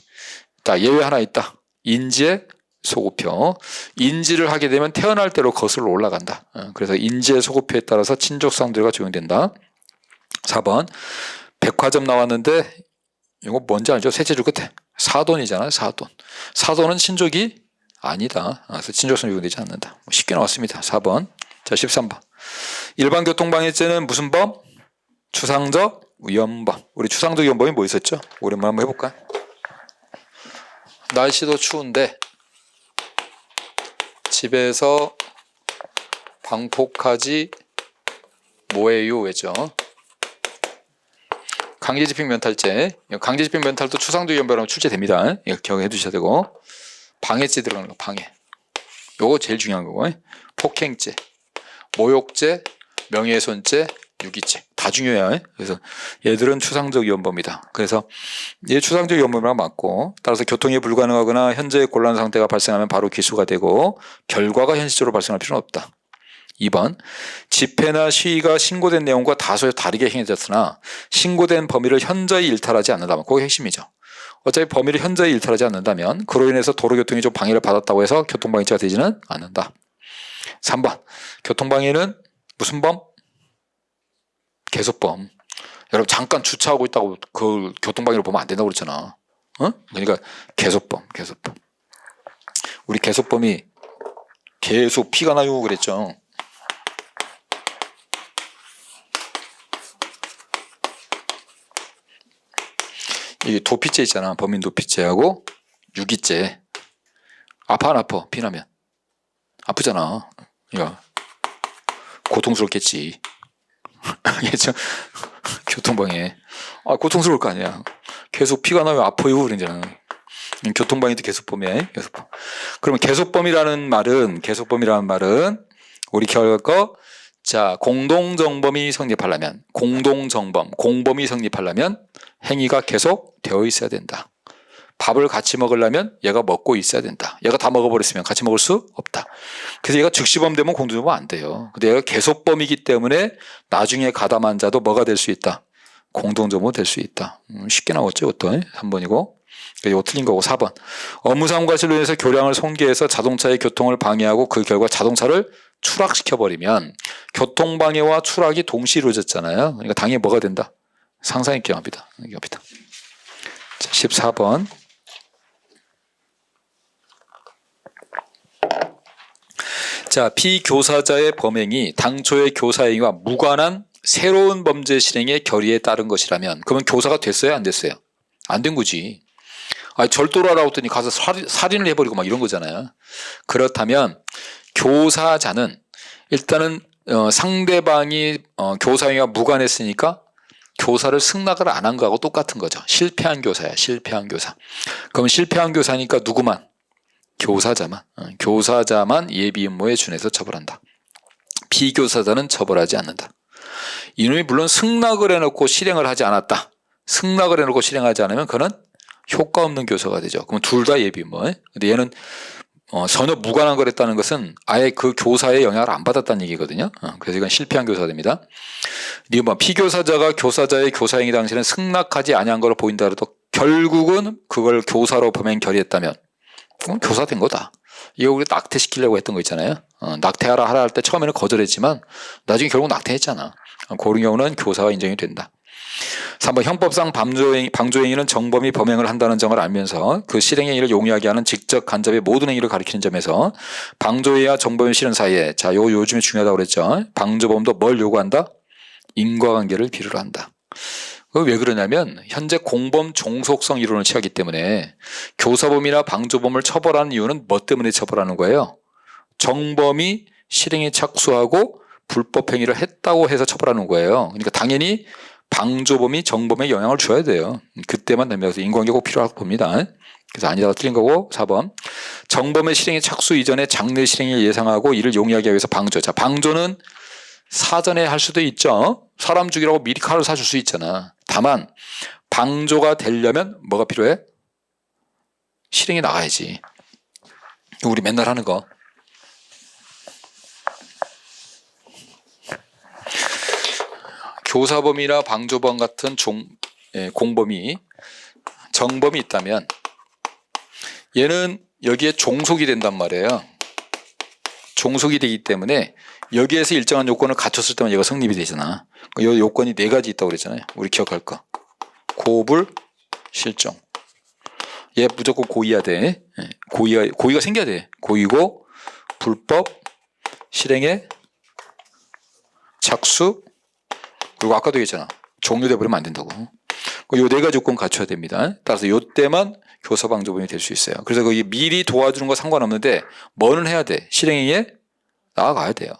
자, 예외 하나 있다. 인지의 소급표. 인지를 하게 되면 태어날 대로 거슬러 올라간다. 그래서 인지의 소급표에 따라서 친족상돌가 적용된다. 4번. 백화점 나왔는데 이거 뭔지 알죠? 셋째 줄 끝에. 사돈이잖아요. 사돈은 친족이 아니다. 그래서 친족상 적용되지 않는다. 쉽게 나왔습니다. 4번. 자, 13번. 일반 교통방해죄는 무슨 범? 추상적 위험범. 우리 추상적 위험범이 뭐 있었죠? 오랜만에 한번 해볼까? 날씨도 추운데 집에서 방폭하지 뭐예요? 왜죠? 강제집행 면탈죄. 강제집행 면탈도 추상적 위험범으로 출제됩니다. 이거 기억해 두셔야 되고. 방해죄 들어가는 거, 방해. 요거 제일 중요한 거고. 폭행죄, 모욕죄, 명예훼손죄, 유기죄. 다 중요해요. 그래서 얘들은 추상적 위험범이다. 그래서 얘 추상적 위험범이랑 맞고, 따라서 교통이 불가능하거나 현재 곤란 상태가 발생하면 바로 기소가 되고, 결과가 현실적으로 발생할 필요는 없다. 2번. 집회나 시위가 신고된 내용과 다소 다르게 행해졌으나 신고된 범위를 현저히 일탈하지 않는다면 그게 핵심이죠. 어차피 범위를 현저히 일탈하지 않는다면 그로 인해서 도로교통이 좀 방해를 받았다고 해서 교통방해죄가 되지는 않는다. 3번. 교통방해는 무슨 범? 계속범. 여러분 잠깐 주차하고 있다고 그걸 교통방해로 보면 안 된다고 그랬잖아. 그러니까 계속범. 우리 계속범이 계속 피가 나요 그랬죠. 이 도피죄 있잖아. 범인 도피죄하고 유기죄. 아파 안 아파? 피나면 아프잖아. 이거 고통스럽겠지. 알겠죠? 교통방해. 고통스러울 거 아니야. 계속 피가 나면 아파요 그러잖아. 교통방해도 계속범이야. 계속범. 그러면 계속범이라는 말은 우리 결과 자 공동정범이 성립하려면 공범이 성립하려면 행위가 계속 되어 있어야 된다. 밥을 같이 먹으려면 얘가 먹고 있어야 된다. 얘가 다 먹어버렸으면 같이 먹을 수 없다. 그래서 얘가 즉시범 되면 공동정범 안 돼요. 근데 얘가 계속범이기 때문에 나중에 가담한 자도 뭐가 될 수 있다. 공동정범 될 수 있다. 쉽게 나왔죠. 이것도 3번이고 이거 틀린 거고 4번. 업무상 과실로 인해서 교량을 손괴해서 자동차의 교통을 방해하고 그 결과 자동차를 추락시켜버리면 교통방해와 추락이 동시에 이루어졌잖아요. 그러니까 당연히 뭐가 된다. 상상입기합니다. 자, 14번. 자, 피교사자의 범행이 당초의 교사행위와 무관한 새로운 범죄 실행의 결의에 따른 것이라면 그러면 교사가 됐어요? 안 됐어요? 안 된 거지. 절도를 하라고 했더니 가서 살인을 해버리고 막 이런 거잖아요. 그렇다면 교사자는 일단은 상대방이 교사행위와 무관했으니까 교사를 승낙을 안 한 거하고 똑같은 거죠. 실패한 교사야. 실패한 교사. 그럼 실패한 교사니까 누구만? 교사자만 예비 임무에 준해서 처벌한다. 비교사자는 처벌하지 않는다. 이놈이 물론 승낙을 해놓고 실행을 하지 않았다. 승낙을 해놓고 실행하지 않으면 그는 효과 없는 교사가 되죠. 그럼 둘 다 예비 임무. 근데 얘는 전혀 무관한 걸 했다는 것은 아예 그 교사의 영향을 안 받았다는 얘기거든요. 그래서 이건 실패한 교사가 됩니다. 니은 피교사자가 교사자의 교사행위 당시에는 승낙하지 아니한 걸로 보인다 해도 결국은 그걸 교사로 범행 결의했다면 그건 교사 된 거다. 이거 우리 낙태시키려고 했던 거 있잖아요. 낙태하라 할 때 처음에는 거절했지만 나중에 결국 낙태했잖아. 그런 경우는 교사가 인정이 된다. 3번 형법상 방조행위는 정범이 범행을 한다는 점을 알면서 그 실행행위를 용이하게 하는 직접 간접의 모든 행위를 가리키는 점에서 방조행위와 정범의 실현 사이에 자 요즘에 중요하다고 그랬죠. 방조범도 뭘 요구한다? 인과관계를 필요로 한다. 왜 그러냐면 현재 공범 종속성 이론을 취하기 때문에 교사범이나 방조범을 처벌하는 이유는 뭐 때문에 처벌하는 거예요? 정범이 실행에 착수하고 불법 행위를 했다고 해서 처벌하는 거예요. 그러니까 당연히 방조범이 정범에 영향을 줘야 돼요. 그때만 되면 인과관계 꼭 필요하다고 봅니다. 그래서 아니다가 틀린 거고 4번. 정범의 실행에 착수 이전에 장래 실행을 예상하고 이를 용이하게 하기 위해서 방조. 자, 방조는 사전에 할 수도 있죠. 사람 죽이라고 미리 칼을 사줄 수 있잖아. 다만 방조가 되려면 뭐가 필요해? 실행에 나가야지. 우리 맨날 하는 거. 교사범이나 방조범 같은 공범이 정범이 있다면 얘는 여기에 종속이 된단 말이에요. 종속이 되기 때문에 여기에서 일정한 요건을 갖췄을 때만 얘가 성립이 되잖아. 이 요건이 4가지 있다고 그랬잖아요. 우리 기억할 거. 고불, 실종. 얘 무조건 고의해야 돼. 고의가 생겨야 돼. 고의고 불법, 실행에 착수, 그리고 아까도 얘기했잖아. 종료돼 버리면 안 된다고. 요 4가지 요건 갖춰야 됩니다. 따라서 요때만 교사방조범이 될 수 있어요. 그래서 거기 미리 도와주는 거 상관없는데 뭐는 해야 돼? 실행에 나아가야 돼요.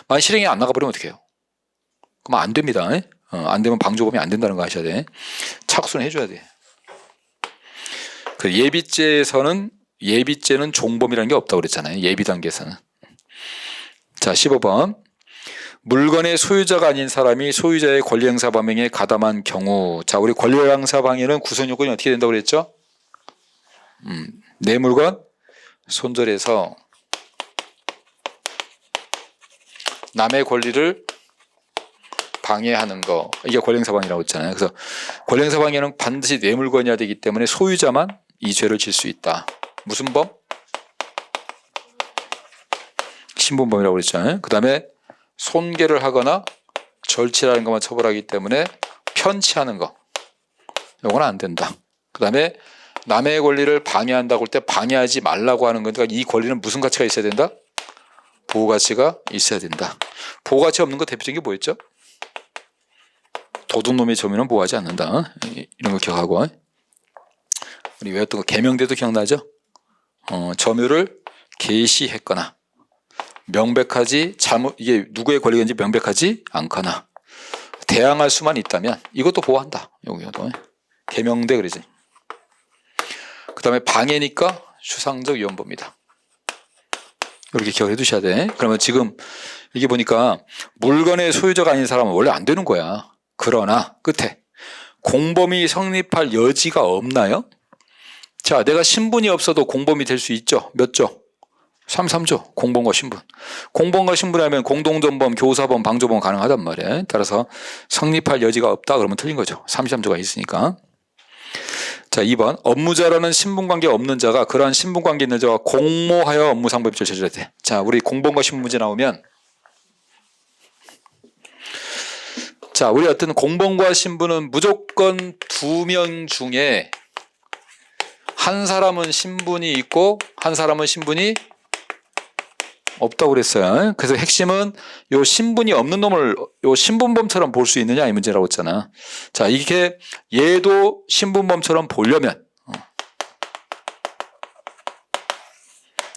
만약 실행에 안 나가버리면 어떻게 해요? 그럼 안 됩니다. 안 되면 방조범이 안 된다는 거 아셔야 돼. 착수는 해줘야 돼. 그 예비죄는 종범이라는 게 없다고 그랬잖아요. 예비 단계에서는. 자, 15번. 물건의 소유자가 아닌 사람이 소유자의 권리행사 범행에 가담한 경우. 자, 우리 권리행사 방해는 구성 요건이 어떻게 된다고 그랬죠? 내 물건 손절해서 남의 권리를 방해하는 거. 이게 권리행사 방해라고 했잖아요. 그래서 권리행사 방해는 반드시 내 물건이어야 되기 때문에 소유자만 이 죄를 질 수 있다. 무슨 범? 신분범이라고 그랬잖아요. 그 다음에 손괴를 하거나 절취하는 것만 처벌하기 때문에 편취하는 거. 이건 안 된다. 그 다음에 남의 권리를 방해한다고 할 때 방해하지 말라고 하는 거니까 이 권리는 무슨 가치가 있어야 된다? 보호가치가 있어야 된다. 보호가치 없는 거 대표적인 게 뭐였죠? 도둑놈의 점유는 보호하지 않는다. 이런 거 기억하고. 우리 외웠던 거 계명대도 기억나죠? 점유를 개시했거나 명백하지 이게 누구의 권리인지 명백하지 않거나 대항할 수만 있다면 이것도 보호한다. 여기도 개명대 그러지. 그 다음에 방해니까 추상적 위헌법입니다. 이렇게 기억해 두셔야 돼. 그러면 지금 이게 보니까 물건의 소유자가 아닌 사람은 원래 안 되는 거야. 그러나 끝에 공범이 성립할 여지가 없나요? 자, 내가 신분이 없어도 공범이 될 수 있죠. 몇 조? 3조. 공범과 신분. 공범과 신분하면 공동전범, 교사범, 방조범 가능하단 말이에요. 따라서 성립할 여지가 없다 그러면 틀린 거죠. 33조가 있으니까. 자, 2번. 업무자라는 신분관계 없는 자가 그러한 신분관계 있는 자와 공모하여 업무상법입죄를 저질러야 돼. 자, 우리 공범과 신분 문제 나오면 자, 우리 어떤 공범과 신분은 무조건 2명 중에 한 사람은 신분이 있고 한 사람은 신분이 없다고 그랬어요. 그래서 핵심은 요 신분이 없는 놈을 요 신분범처럼 볼 수 있느냐 이 문제라고 했잖아. 자, 이게 얘도 신분범처럼 보려면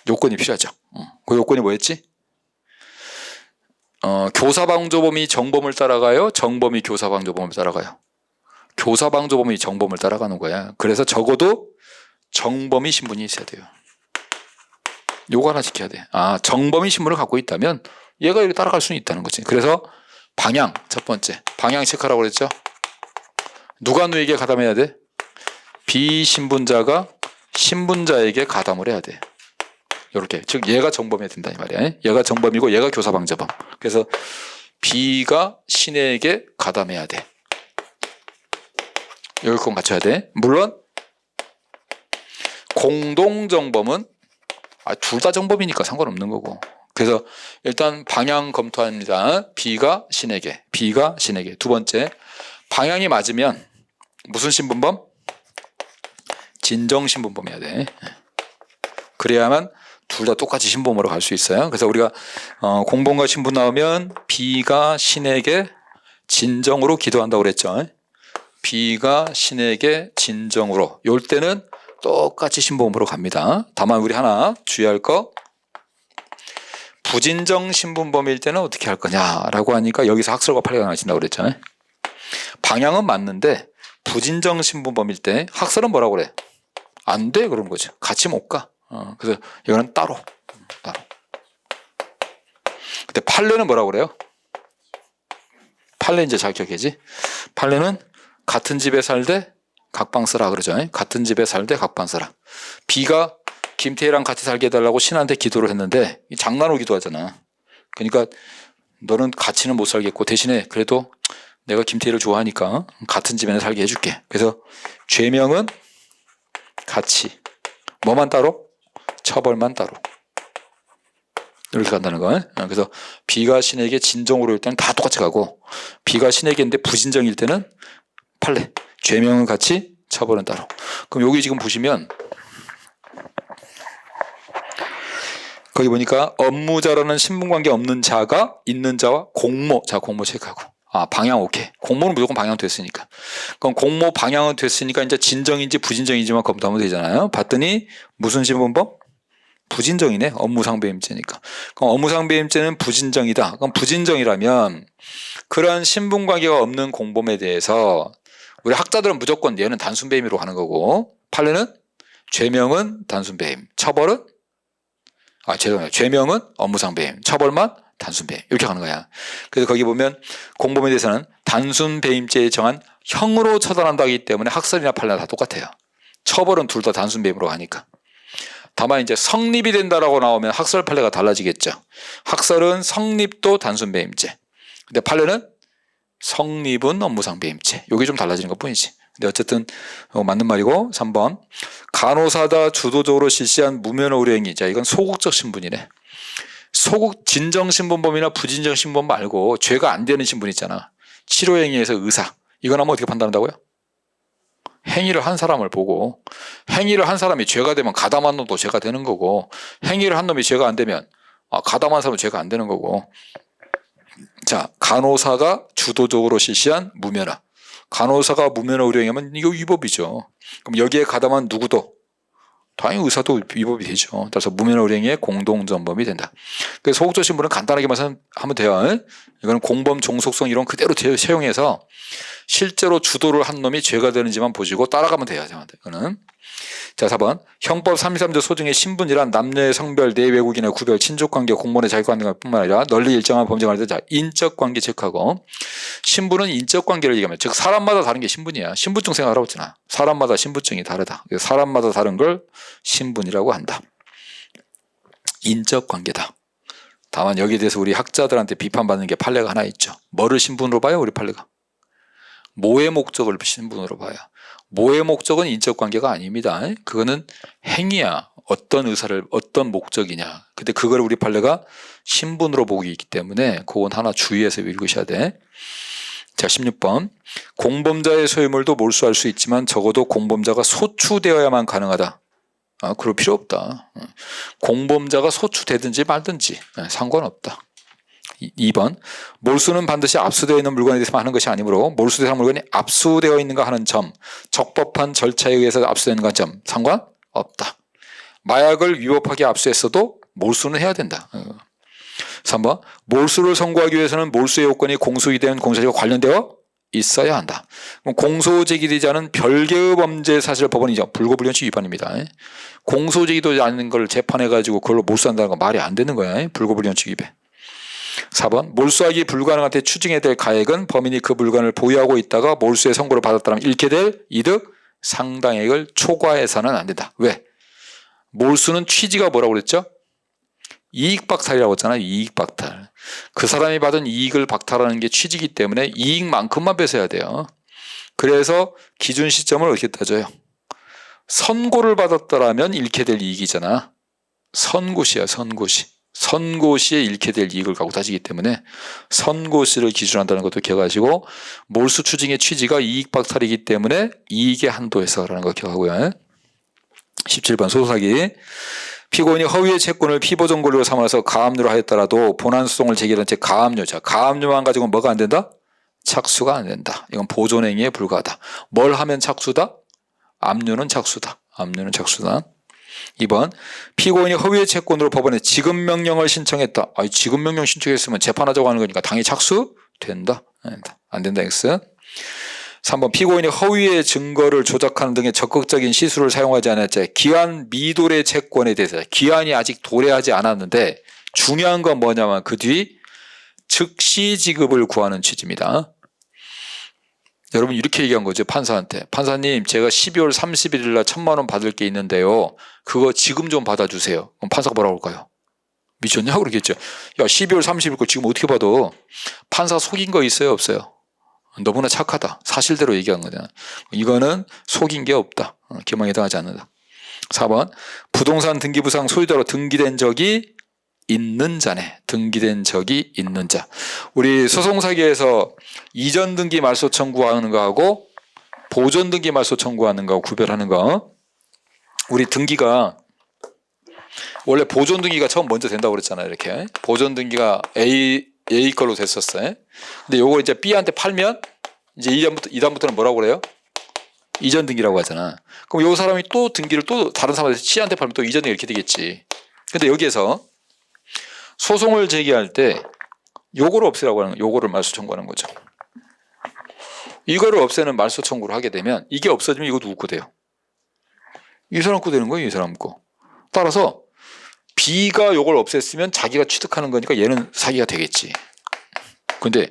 요건이 필요하죠. 그 요건이 뭐였지? 교사방조범이 정범을 따라가요? 정범이 교사방조범을 따라가요? 교사방조범이 정범을 따라가는 거야. 그래서 적어도 정범이 신분이 있어야 돼요. 요거 하나 지켜야 돼. 아, 정범이 신분을 갖고 있다면 얘가 이렇게 따라갈 수는 있다는 거지. 그래서 방향, 첫 번째. 방향 체크하라고 그랬죠? 누가 누에게 가담해야 돼? 비신분자가 신분자에게 가담을 해야 돼. 요렇게. 즉, 얘가 정범해야 된다, 이 말이야. 얘가 정범이고 얘가 교사방조범. 그래서 B가 신에게 가담해야 돼. 요건 갖춰야 돼. 물론, 공동정범은 둘 다 정범이니까 상관없는 거고. 그래서 일단 방향 검토합니다. B가 신에게. B가 신에게. 두 번째, 방향이 맞으면 무슨 신분범? 진정신분범이어야 돼. 그래야만 둘 다 똑같이 신분범으로 갈 수 있어요. 그래서 우리가 공범과 신분 나오면 B가 신에게 진정으로 기도한다고 그랬죠. B가 신에게 진정으로. 요 때는 똑같이 신분범으로 갑니다. 다만 우리 하나 주의할 거, 부진정 신분범일 때는 어떻게 할 거냐라고 하니까 여기서 학설과 판례가 나와진다고 그랬잖아요. 방향은 맞는데 부진정 신분범일 때 학설은 뭐라고 그래? 안 돼 그러는 거죠. 같이 못 가. 그래서 이거는 따로. 근데 판례는 뭐라고 그래요? 판례 이제 잘 기억해야지. 판례는 같은 집에 살되 각방 쓰라 그러죠. 같은 집에 살되 각방 쓰라. B가 김태희랑 같이 살게 해달라고 신한테 기도를 했는데 장난으로 기도하잖아. 그러니까 너는 같이는 못 살겠고 대신에 그래도 내가 김태희를 좋아하니까 같은 집에는 살게 해줄게. 그래서 죄명은 같이. 뭐만 따로? 처벌만 따로. 이렇게 간다는 거. 그래서 B가 신에게 진정으로 일 때는 다 똑같이 가고 B가 신에게인데 부진정일 때는 판례. 죄명은 같이, 처벌은 따로. 그럼 여기 지금 보시면 거기 보니까 업무자라는 신분관계 없는 자가 있는 자와 공모. 자, 공모 체크하고. 아, 방향 오케이. 공모는 무조건 방향 됐으니까. 그럼 공모 방향은 됐으니까 이제 진정인지 부진정인지만 검토하면 되잖아요. 봤더니 무슨 신분범? 부진정이네. 업무상배임죄니까. 그럼 업무상배임죄는 부진정이다. 그럼 부진정이라면 그런 신분관계가 없는 공범에 대해서 우리 학자들은 무조건 얘는 단순배임으로 가는 거고 판례는 죄명은 단순배임, 처벌은 죄명은 업무상배임, 처벌만 단순배임 이렇게 가는 거야. 그래서 거기 보면 공범에 대해서는 단순배임죄에 정한 형으로 처단한다기 때문에 학설이나 판례나 다 똑같아요. 처벌은 둘 다 단순배임으로 가니까. 다만 이제 성립이 된다라고 나오면 학설 판례가 달라지겠죠. 학설은 성립도 단순배임죄. 근데 판례는 성립은 업무상배임죄. 이게 좀 달라지는 것 뿐이지. 근데 어쨌든 맞는 말이고 3번 간호사다 주도적으로 실시한 무면허 의료행위. 자, 이건 소극적 신분이네. 소극 진정신분범이나 부진정신분범 말고 죄가 안 되는 신분 있잖아. 치료행위에서 의사. 이건 하면 어떻게 판단한다고요? 행위를 한 사람을 보고 행위를 한 사람이 죄가 되면 가담한 놈도 죄가 되는 거고 행위를 한 놈이 죄가 안 되면 가담한 사람은 죄가 안 되는 거고. 자, 간호사가 주도적으로 실시한 무면허. 간호사가 무면허 의료행위하면 이거 위법이죠. 그럼 여기에 가담한 누구도 당연히 의사도 위법이 되죠. 따라서 무면허운행의 공동전범이 된다. 그래서 소극적 신분은 간단하게만 하면 돼요. 이거는 공범 종속성 이론 그대로 채용해서 실제로 주도를 한 놈이 죄가 되는지만 보시고 따라가면 돼요. 이거는. 자, 4번. 형법 33조 소중의 신분이란 남녀의 성별, 내외국인의 구별, 친족관계, 공무원의 자격관계뿐만 아니라 널리 일정한 범죄가 아니다. 자, 인적관계 체크하고 신분은 인적관계를 얘기하면 즉 사람마다 다른 게 신분이야. 신분증 생각하라고 했잖아. 사람마다 신분증이 다르다. 사람마다 다른 걸 신분이라고 한다. 인적관계다. 다만 여기에 대해서 우리 학자들한테 비판받는 게 판례가 하나 있죠. 뭐를 신분으로 봐요? 우리 판례가. 모의 목적을 신분으로 봐요. 모의 목적은 인적관계가 아닙니다. 그거는 행위야. 어떤 의사를 어떤 목적이냐. 근데 그걸 우리 판례가 신분으로 보기 있기 때문에 그건 하나 주의해서 읽으셔야 돼. 자, 16번. 공범자의 소유물도 몰수할 수 있지만 적어도 공범자가 소추되어야만 가능하다. 그럴 필요 없다. 공범자가 소추되든지 말든지 상관없다. 2번. 몰수는 반드시 압수되어 있는 물건에 대해서만 하는 것이 아니므로 몰수대상 물건이 압수되어 있는가 하는 점, 적법한 절차에 의해서 압수되는가 점 상관없다. 마약을 위법하게 압수했어도 몰수는 해야 된다. 3번. 몰수를 선고하기 위해서는 몰수의 요건이 공소이된 공소시효와 관련되어 있어야 한다. 공소 제기되지 않은 별개의 범죄 사실 법원이죠. 불고불견치 위반입니다. 공소 제기되지 않는 걸 재판해가지고 그걸로 몰수한다는 건 말이 안 되는 거야. 불고불견치 위반. 4번. 몰수하기 불가능한 때 추징해야 될 가액은 범인이 그 물건을 보유하고 있다가 몰수의 선고를 받았다면 잃게 될 이득 상당액을 초과해서는 안 된다. 왜? 몰수는 취지가 뭐라고 그랬죠? 이익박탈이라고 했잖아요. 이익박탈. 그 사람이 받은 이익을 박탈하는 게 취지이기 때문에 이익만큼만 뺏어야 돼요. 그래서 기준 시점을 어떻게 따져요? 선고를 받았더라면 잃게 될 이익이잖아. 선고시야. 선고시. 선고시에 잃게 될 이익을 갖고 따지기 때문에 선고시를 기준으로 한다는 것도 기억하시고 몰수 추징의 취지가 이익박탈이기 때문에 이익의 한도에서라는 거 기억하고요. 17번 소송사기. 피고인이 허위의 채권을 피보전 권리로 삼아서 가압류로 하였더라도 본안 소송을 제기한 채 가압류자. 가압류만 가지고는 뭐가 안 된다? 착수가 안 된다. 이건 보존행위에 불과하다. 뭘 하면 착수다? 압류는 착수다. 압류는 착수다. 2번. 피고인이 허위의 채권으로 법원에 지급명령을 신청했다. 지급명령 신청했으면 재판하자고 하는 거니까 당연히 착수된다. 안 된다. X. 3번. 피고인이 허위의 증거를 조작하는 등의 적극적인 시술을 사용하지 않았지. 기한 미도래 채권에 대해서 기한이 아직 도래하지 않았는데 중요한 건 뭐냐면 그 뒤 즉시 지급을 구하는 취지입니다. 여러분 이렇게 얘기한 거죠. 판사한테. 판사님 제가 12월 31일 날 1,000만 원 받을 게 있는데요. 그거 지금 좀 받아주세요. 그럼 판사가 뭐라고 할까요? 미쳤냐? 그러겠죠. 야 12월 30일 거 지금 어떻게 받아? 판사 속인 거 있어요? 없어요? 너무나 착하다. 사실대로 얘기한 거잖아. 이거는 속인 게 없다. 기망에 해당하지 않는다. 4번. 부동산 등기부상 소유자로 등기된 적이 있는 자네. 등기된 적이 있는 자. 우리 소송사기에서 이전 등기 말소 청구하는 거하고 보존 등기 말소 청구하는 거하고 구별하는 거. 우리 등기가 원래 보존 등기가 처음 먼저 된다고 그랬잖아요. 이렇게 보존 등기가 A 걸로 됐었어요. 근데 요거 이제 B한테 팔면 이제 이다음부터는 뭐라고 그래요? 이전 등기라고 하잖아. 그럼 요 사람이 또 등기를 또 다른 사람한테 C한테 팔면 또 이전 등기 이렇게 되겠지. 근데 여기에서 소송을 제기할 때 요거를 없애라고 하는 거, 요거를 말소 청구하는 거죠. 이거를 없애는 말소 청구를 하게 되면 이게 없어지면 이거 누구 거 돼요? 이 사람 거 되는 거예요, 이 사람 거. 따라서 B가 요걸 없앴으면 자기가 취득하는 거니까 얘는 사기가 되겠지. 근데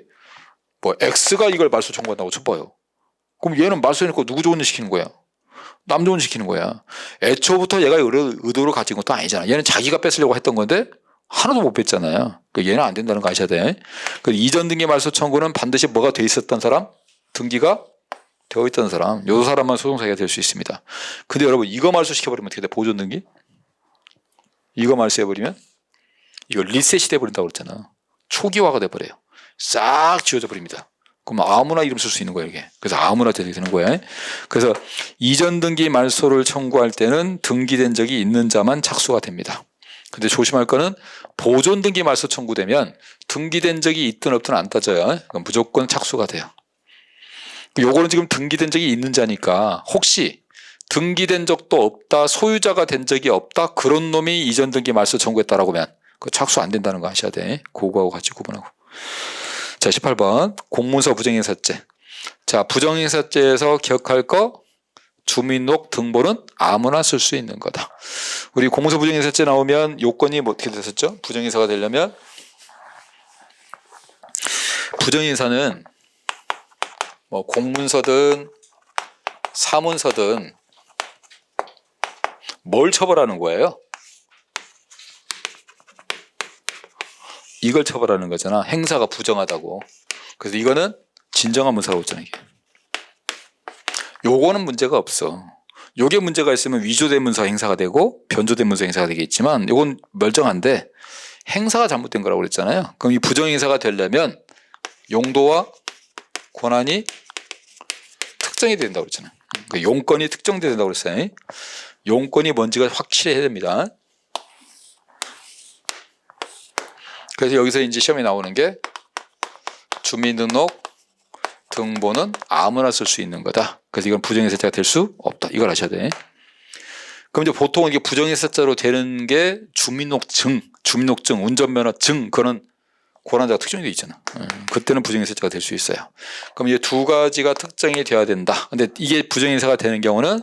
뭐 X가 이걸 말소 청구한다고 쳐봐요. 그럼 얘는 말소해놓고 누구 좋은 일 시키는 거야? 남 좋은 일 시키는 거야. 애초부터 얘가 의도를 가진 것도 아니잖아. 얘는 자기가 뺏으려고 했던 건데 하나도 못 뺐잖아요. 얘는 안 된다는 거 아셔야 돼. 이전 등기 말소 청구는 반드시 뭐가 돼 있었던 사람? 등기가 되어 있던 사람. 요 사람만 소송사기가 될 수 있습니다. 근데 여러분 이거 말소시켜버리면 어떻게 돼? 보존 등기? 이거 말소해버리면 이거 리셋이 돼버린다고 그랬잖아. 초기화가 돼버려요. 싹 지워져 버립니다. 그럼 아무나 이름 쓸 수 있는 거예요, 이게. 그래서 아무나 되게 되는 거예요. 그래서 이전 등기 말소를 청구할 때는 등기된 적이 있는 자만 착수가 됩니다. 근데 조심할 거는 보존 등기 말소 청구되면 등기된 적이 있든 없든 안 따져요. 그럼 무조건 착수가 돼요. 요거는 지금 등기된 적이 있는 자니까 혹시 등기된 적도 없다, 소유자가 된 적이 없다, 그런 놈이 이전 등기 말소 청구했다라고 하면 그 착수 안 된다는 거 아셔야 돼. 그거하고 같이 구분하고. 자, 18번 공문서 부정인사죄. 자, 부정인사죄에서 기억할 거 주민등록 등본은 아무나 쓸 수 있는 거다. 우리 공문서 부정인사죄 나오면 요건이 뭐 어떻게 됐었죠? 부정인사가 되려면 부정인사는 뭐 공문서든 사문서든 뭘 처벌하는 거예요? 이걸 처벌하는 거잖아. 행사가 부정하다고. 그래서 이거는 진정한 문서라고 했잖아. 이게. 요거는 문제가 없어. 요게 문제가 있으면 위조된 문서 행사가 되고 변조된 문서 행사가 되겠지만 요건 멀쩡한데 행사가 잘못된 거라고 그랬잖아요. 그럼 이 부정행사가 되려면 용도와 권한이 특정이 된다고 그랬잖아요. 그 용건이 특정돼야 된다고 그랬어요. 용건이 뭔지가 확실해야 됩니다. 그래서 여기서 이제 시험에 나오는 게 주민등록 등본은 아무나 쓸 수 있는 거다. 그래서 이건 부정인사죄가 될 수 없다. 이걸 아셔야 돼. 그럼 이제 보통 이게 부정인사죄로 되는 게 주민등록증, 운전면허증, 그거는 권한자가 특정이 돼 있잖아. 그때는 부정인사죄가 될 수 있어요. 그럼 이제 두 가지가 특정이 돼야 된다. 근데 이게 부정인사가 되는 경우는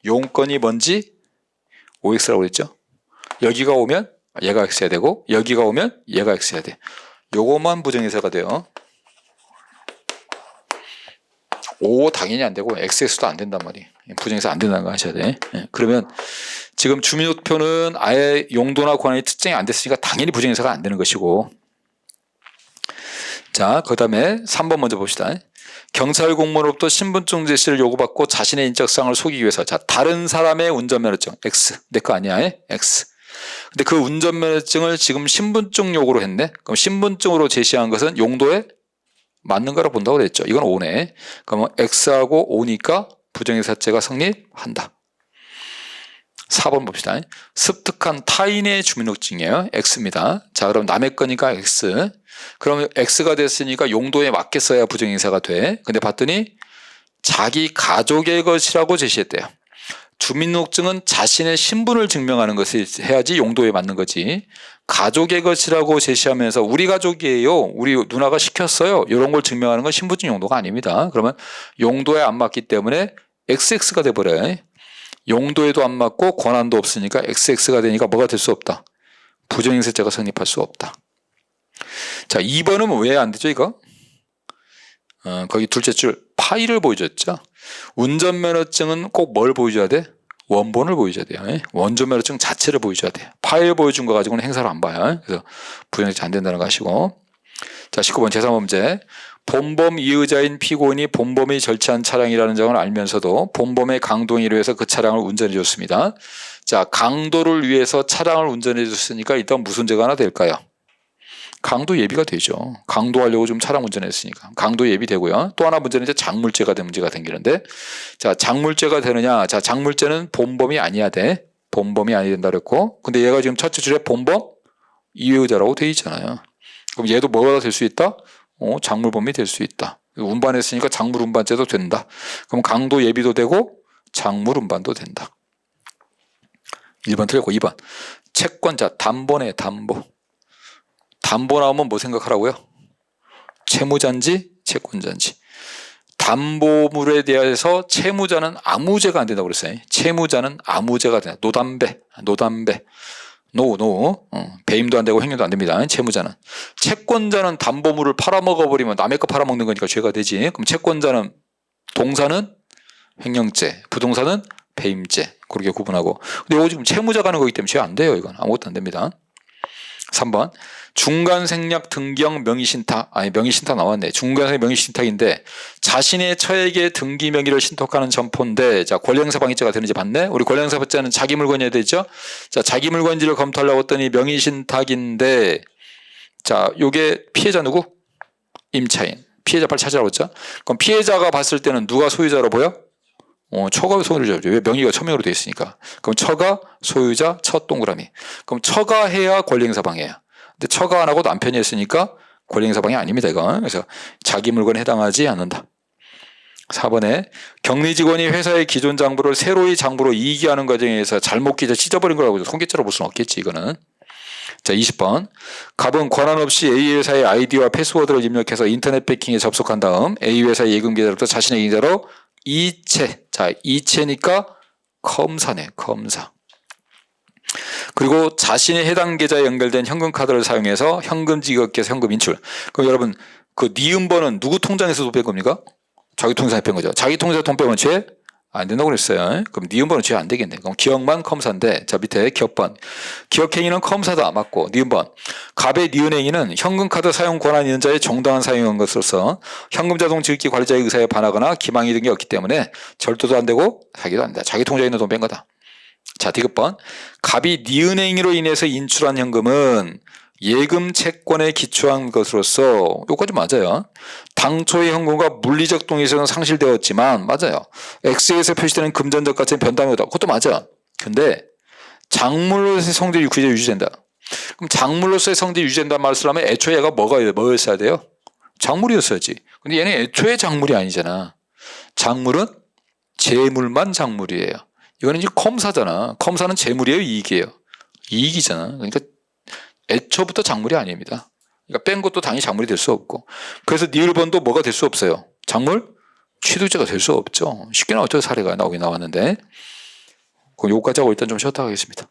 용건이 뭔지 OX라고 그랬죠. 여기가 오면 얘가 X해야 되고 여기가 오면 얘가 X해야 돼. 요것만 부정인사가 돼요. O 당연히 안 되고 XX도 안 된단 말이에요. 부정인사 안 된다는 거 아셔야 돼. 그러면 지금 주민등록표는 아예 용도나 권한이 특정이 안 됐으니까 당연히 부정인사가 안 되는 것이고. 자, 그 다음에 3번 먼저 봅시다. 경찰 공무원으로부터 신분증 제시를 요구받고 자신의 인적사항을 속이기 위해서 자 다른 사람의 운전면허증 X 내 거 아니야 X. 근데 그 운전면허증을 지금 신분증 요구로 했네. 그럼 신분증으로 제시한 것은 용도에 맞는 거라고 본다고 그랬죠. 이건 O네. 그러면 X하고 O니까 부정인사죄가 성립한다. 4번 봅시다. 습득한 타인의 주민등록증이에요. X입니다. 자, 그럼 남의 거니까 X. 그러면 X가 됐으니까 용도에 맞게 써야 부정인사가 돼. 근데 봤더니 자기 가족의 것이라고 제시했대요. 주민등록증은 자신의 신분을 증명하는 것을 해야지 용도에 맞는 거지. 가족의 것이라고 제시하면서 우리 가족이에요. 우리 누나가 시켰어요. 이런 걸 증명하는 건 신분증 용도가 아닙니다. 그러면 용도에 안 맞기 때문에 XX가 돼버려요. 용도에도 안 맞고 권한도 없으니까 XX가 되니까 뭐가 될 수 없다. 부정인사죄가 성립할 수 없다. 자, 2번은 왜 안 되죠 이거? 거기 둘째 줄 파일을 보여줬죠. 운전면허증은 꼭 뭘 보여줘야 돼? 원본을 보여줘야 돼요. 운전면허증 자체를 보여줘야 돼. 파일 보여준 거 가지고는 행사를 안 봐요. 그래서 부정인사죄 안 된다는 거 아시고. 자, 19번 제3번 문제. 본범 이의자인 피고인이 본범이 절취한 차량이라는 점을 알면서도 본범의 강도행위를 위해서 그 차량을 운전해 줬습니다. 자, 강도를 위해서 차량을 운전해 줬으니까 일단 무슨 죄가 하나 될까요? 강도 예비가 되죠. 강도하려고 좀 차량 운전했으니까 강도 예비되고요. 또 하나 문제는 이제 작물죄가 된 문제가 생기는데, 자, 작물죄가 되느냐? 자, 작물죄는 본범이 아니야 돼. 본범이 아니 된다 그랬고, 근데 얘가 지금 첫째 줄에 본범 이의자라고 돼 있잖아요. 그럼 얘도 뭐가 될 수 있다? 작물범이 될 수 있다. 운반했으니까 작물 운반죄도 된다. 그럼 강도 예비도 되고 작물 운반도 된다. 1번 틀렸고 2번 채권자 담보네. 담보. 담보 나오면 뭐 생각하라고요? 채무자인지 채권자인지. 담보물에 대해서 채무자는 아무 죄가 안 된다고 그랬어요. 채무자는 아무 죄가 된다. 노담배. 배임도 안 되고 횡령도 안 됩니다. 채무자는. 채권자는 담보물을 팔아먹어버리면 남의 거 팔아먹는 거니까 죄가 되지. 그럼 채권자는 동사는 횡령죄, 부동산은 배임죄. 그렇게 구분하고. 근데 이거 지금 채무자가 하는 거기 때문에 죄 안 돼요. 이건 아무것도 안 됩니다. 3번 중간생략 등기형 명의신탁. 명의신탁 나왔네. 중간생략 명의신탁인데 자신의 처에게 등기 명의를 신탁하는 점포인데, 자, 권리행사 방해죄가 되는지 봤네. 우리 권리행사 방해죄는 자기 물건이어야 되죠. 자, 자기 물건인지를 검토하려고 했더니 명의신탁인데, 자, 요게 피해자 누구? 임차인. 피해자 빨리 찾으라고 했죠. 그럼 피해자가 봤을 때는 누가 소유자로 보여? 처가 소유자죠. 왜? 명의가 처명으로 되어 있으니까. 그럼 처가 소유자 첫 동그라미. 그럼 처가 해야 권리행사 방해야. 근데 처가 안 하고 남편이 했으니까 권리행사 방해 아닙니다. 이건. 그래서 자기 물건에 해당하지 않는다. 4번에 격리 직원이 회사의 기존 장부를 새로이 장부로 이기하는 과정에서 잘못 기재 찢어버린 거라고 손괴죄로 볼 수는 없겠지 이거는. 자 20번 갑은 권한 없이 A 회사의 아이디와 패스워드를 입력해서 인터넷 배킹에 접속한 다음 A 회사의 예금 계좌로부터 자신의 계좌로 이체. 자 이체니까 검사네 검사. 그리고 자신의 해당 계좌에 연결된 현금 카드를 사용해서 현금 지급기에서 현금 인출. 그럼 여러분 그 니은번은 누구 통장에서 뺀 겁니까? 자기 통장에 뺀 거죠. 자기 통장에 돈 빼면 죄 안 된다고 그랬어요. 그럼 니은번은 죄 안 되겠네. 그럼 기억만 컴사인데 자 밑에 기억번. 기억행위는 컴사도 안 맞고 니은번. 갑의 니은행위는 현금카드 사용 권한 있는 자의 정당한 사용한 것으로서 현금자동 지급기 관리자의 의사에 반하거나 기망이 등이 없기 때문에 절도도 안 되고 사기도 안 된다. 자기 통장에 있는 돈 뺀 거다. 자 디귿번. 갑이 니은행위로 인해서 인출한 현금은 예금 채권에 기초한 것으로서 요까지 맞아요. 당초의 현금과 물리적 동의성은 상실되었지만 맞아요. X에서 표시되는 금전적 가치는 변동이 없다. 그것도 맞아. 근데 작물로서의 성질이 유지된다. 그럼 작물로서의 성질이 유지된다는 말을 쓰려면 애초에 얘가 뭐였어야 돼요? 작물이었어야지. 근데 얘는 애초에 작물이 아니잖아. 작물은 재물만 작물이에요. 이거는 이제 컴사잖아. 컴사는 재물이에요, 이익이에요? 이익이잖아. 그러니까 애초부터 작물이 아닙니다. 그러니까 뺀 것도 당연히 작물이 될 수 없고. 그래서 니을번도 뭐가 될 수 없어요. 작물? 취득자가 될 수 없죠. 쉽게 나왔죠. 사례가 나오긴 나왔는데. 그럼 요거까지 하고 일단 좀 쉬었다 하겠습니다.